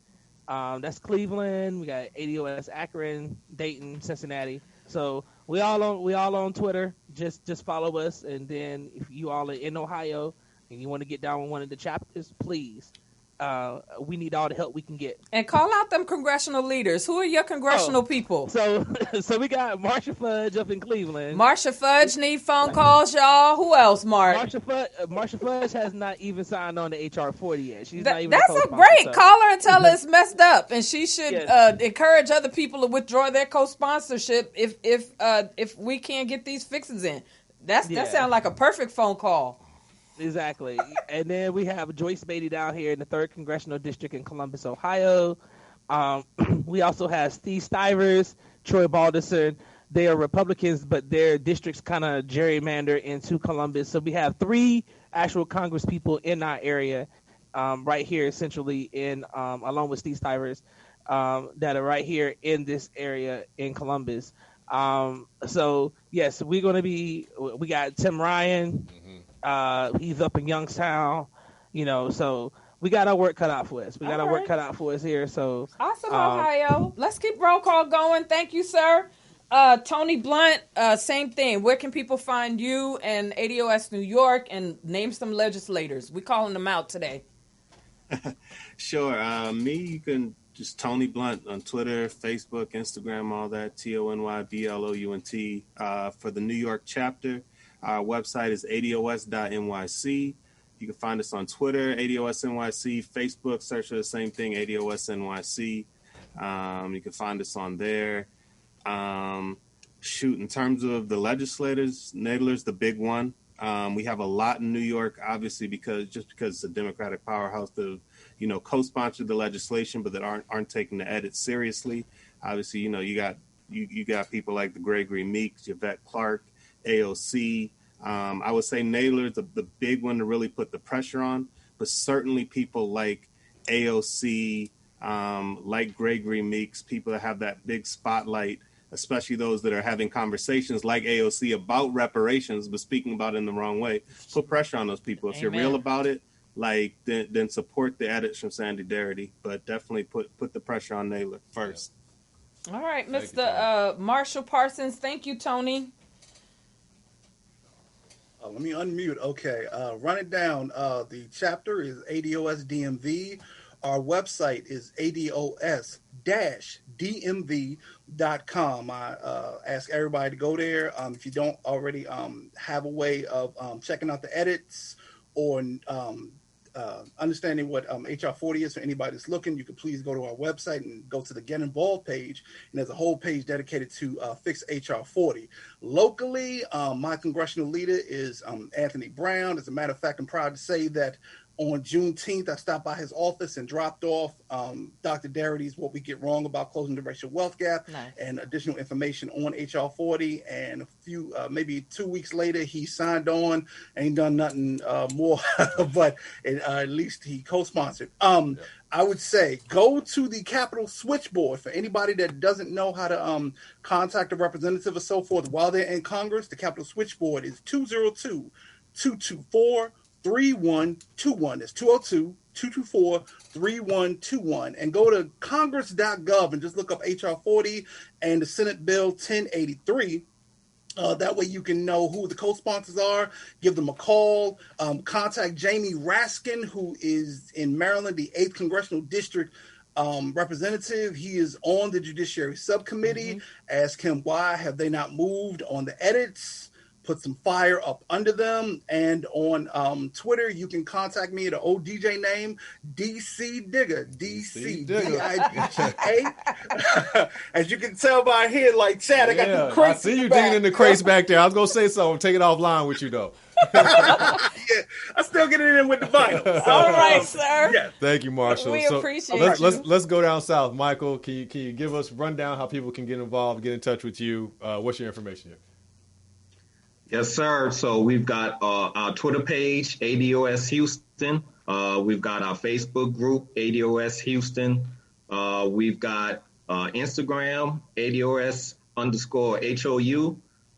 That's Cleveland. We got ADOS Akron, Dayton, Cincinnati. So we all on Twitter. Just follow us, and then if you all are in Ohio and you want to get down with one of the chapters, please. We need all the help we can get. And call out them congressional leaders. Who are your congressional people? So we got Marsha Fudge up in Cleveland. Marsha Fudge need phone calls, y'all. Who else, Mark? Marsha Fudge has not even signed on to HR 40 yet. She's not even. That's great. Call her and tell her it's messed up, and she should encourage other people to withdraw their co-sponsorship if we can't get these fixes in. That sounds like a perfect phone call. Exactly. And then we have Joyce Beatty down here in the 3rd Congressional District in Columbus, Ohio. We also have Steve Stivers, Troy Balderson. They are Republicans, but their districts kind of gerrymander into Columbus. So we have 3 actual Congress people in our area right here, essentially, along with Steve Stivers, that are right here in this area in Columbus. So, yes, we got Tim Ryan. He's up in Youngstown, so we got our work cut out for us. Work cut out for us here. So awesome, Ohio. Let's keep roll call going. Thank you, sir. Tony Blunt, same thing. Where can people find you and ADOS New York, and name some legislators? We calling them out today. Sure. Me, you can just Tony Blunt on Twitter, Facebook, Instagram, all that. TonyBlount. For the New York chapter, our website is ados.nyc. You can find us on Twitter, ADOS NYC, Facebook, search for the same thing, ADOS NYC. You can find us on there. In terms of the legislators, Nadler's the big one. We have a lot in New York, obviously, because it's a Democratic powerhouse that co-sponsored the legislation, but that aren't taking the edits seriously. Obviously, you got people like the Gregory Meeks, Yvette Clark, AOC. I would say Nadler's the big one to really put the pressure on, but certainly people like AOC, like Gregory Meeks, people that have that big spotlight, especially those that are having conversations like AOC about reparations, but speaking about it in the wrong way. Put pressure on those people. If you're real about it, then support the edits from Sandy Darity, but definitely put the pressure on Nadler first. Yeah. All right, Mr. Marshall Parsons. Thank you, Tony. Let me unmute. Okay, run it down. The chapter is ADOS DMV. Our website is ados-dmv.com. I ask everybody to go there. If you don't already have a way of checking out the edits or understanding what HR 40 is for anybody that's looking, you can please go to our website and go to the Get Involved page, and there's a whole page dedicated to fix HR 40. Locally, my congressional leader is Anthony Brown. As a matter of fact, I'm proud to say that on Juneteenth, I stopped by his office and dropped off Dr. Darity's What We Get Wrong About Closing the Racial Wealth Gap and additional information on HR 40. And a few, maybe 2 weeks later, he signed on. Ain't done nothing more, but at least he co-sponsored. I would say go to the Capitol switchboard for anybody that doesn't know how to contact a representative or so forth while they're in Congress. The Capitol switchboard is 202-224-3121. That's 202-224-3121. And go to congress.gov and just look up HR 40 and the Senate Bill 1083. That way you can know who the co-sponsors are, give them a call, contact Jamie Raskin, who is in Maryland, the 8th Congressional District representative. He is on the Judiciary Subcommittee. Ask him why have they not moved on the edits. Put some fire up under them. And on Twitter, you can contact me at an old DJ name, DC Digger, DCDIGA. As you can tell by here, like Chad, I got the crates. I see you digging in the crates back there. I was going to say something. Take it offline with you, though. Yeah, I still get it in with the vinyl. All right, sir. Yeah. Thank you, Marshall. We appreciate you. Let's go down south. Michael, can you give us a rundown how people can get involved, get in touch with you? What's your information here? Yes, sir. So we've got our Twitter page, ADOS Houston. We've got our Facebook group, ADOS Houston. We've got Instagram, ADOS_HOU.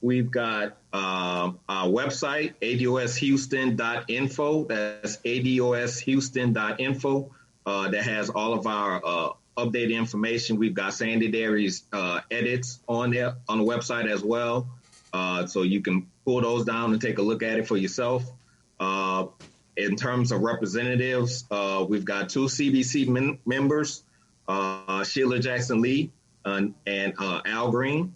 We've got our website, adoshouston.info. That's adoshouston.info. That has all of our updated information. We've got Sandy Dairy's edits on there on the website as well. So you can pull those down and take a look at it for yourself. In terms of representatives, we've got 2 CBC members, Sheila Jackson Lee and Al Green.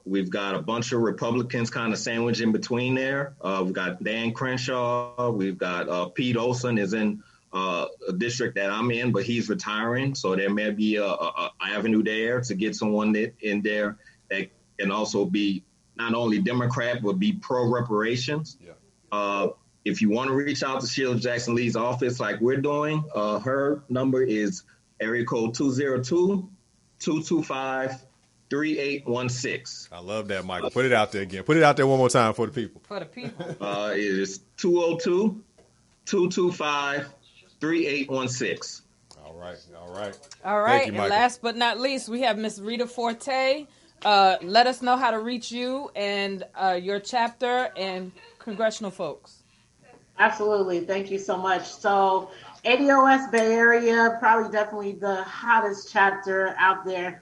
We've got a bunch of Republicans kind of sandwiched in between there. We've got Dan Crenshaw. We've got Pete Olson is in a district that I'm in, but he's retiring. So there may be a avenue there to get someone in there that can also be not only Democrat, but be pro-reparations. Yeah. If you want to reach out to Sheila Jackson Lee's office like we're doing, her number is area code 202-225-3816. I love that, Michael. Put it out there again. Put it out there one more time for the people. For the people. It is 202-225-3816. All right. All right. All right. And last but not least, we have Miss Rita Forte. Let us know how to reach you and your chapter and congressional folks. Absolutely. Thank you so much. So ADOS Bay Area, probably definitely the hottest chapter out there.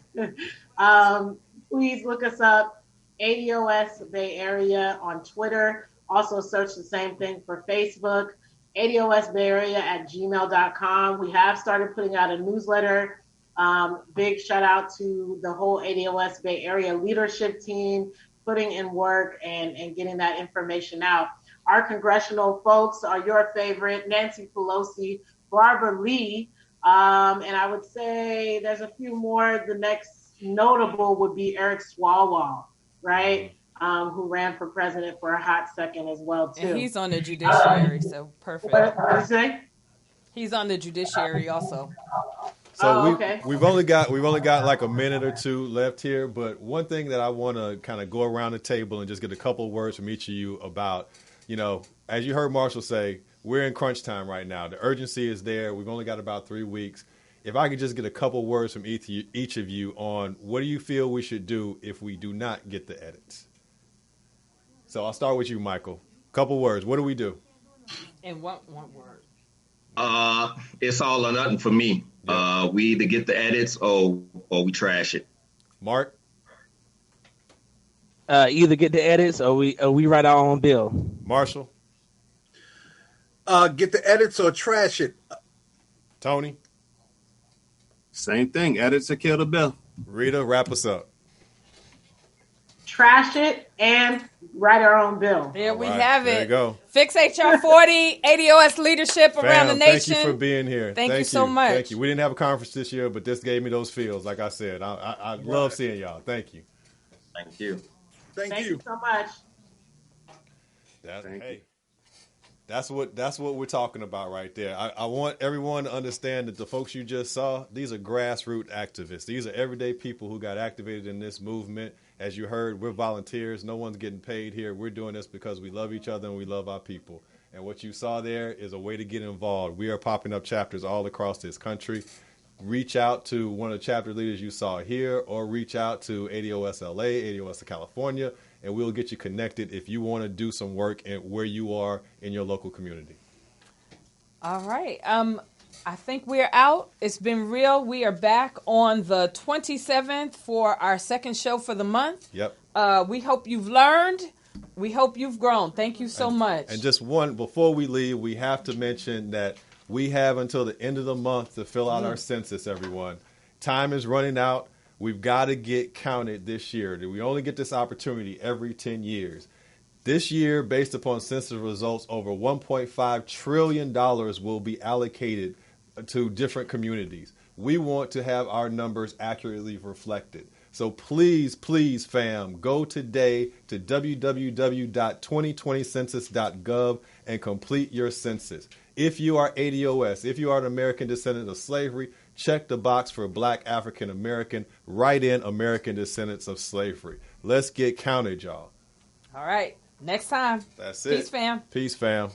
Please look us up, ADOS Bay Area on Twitter. Also search the same thing for Facebook, ADOSBayArea@gmail.com. We have started putting out a newsletter. Big shout out to the whole ADOS Bay Area leadership team, putting in work and getting that information out. Our congressional folks are your favorite, Nancy Pelosi, Barbara Lee, and I would say there's a few more. The next notable would be Eric Swalwell, right? Who ran for president for a hot second as well, too. And he's on the judiciary, so perfect. What did you say? He's on the judiciary also. So we've only got like a minute or two left here, but one thing that I want to kind of go around the table and just get a couple of words from each of you about, as you heard Marshall say, we're in crunch time right now. The urgency is there. We've only got about 3 weeks. If I could just get a couple words from each of you on what do you feel we should do if we do not get the edits? So I'll start with you, Michael. Couple words. What do we do? And one word. It's all or nothing for me. Yeah. We either get the edits or we trash it. Mark? Either get the edits or we write our own bill. Marshall? Get the edits or trash it. Tony? Same thing. Edits or kill the bill. Rita, wrap us up. Trash it and write our own bill. There we have it. There you go. Fix HR 40, ADOS leadership around the nation. Thank you for being here. Thank you so much. Thank you. We didn't have a conference this year, but this gave me those feels. Like I said, I love seeing y'all. Thank you. Thank you. Thank you so much. That's what we're talking about right there. I want everyone to understand that the folks you just saw, these are grassroots activists. These are everyday people who got activated in this movement. As you heard, we're volunteers. No one's getting paid here. We're doing this because we love each other and we love our people. And what you saw there is a way to get involved. We are popping up chapters all across this country. Reach out to one of the chapter leaders you saw here or reach out to ADOS LA, ADOS California, and we'll get you connected if you want to do some work where you are in your local community. All right. I think we're out. It's been real. We are back on the 27th for our second show for the month. Yep. We hope you've learned. We hope you've grown. Thank you so much. And just one, before we leave, we have to mention that we have until the end of the month to fill out our census, everyone. Time is running out. We've got to get counted this year. We only get this opportunity every 10 years. This year, based upon census results, over $1.5 trillion will be allocated to different communities. We want to have our numbers accurately reflected. So please, please, fam, go today to www.2020census.gov and complete your census. If you are ADOS, if you are an American descendant of slavery, check the box for Black African American, write in American descendants of slavery. Let's get counted, y'all. All right. Next time. That's it. Peace, fam. Peace, fam.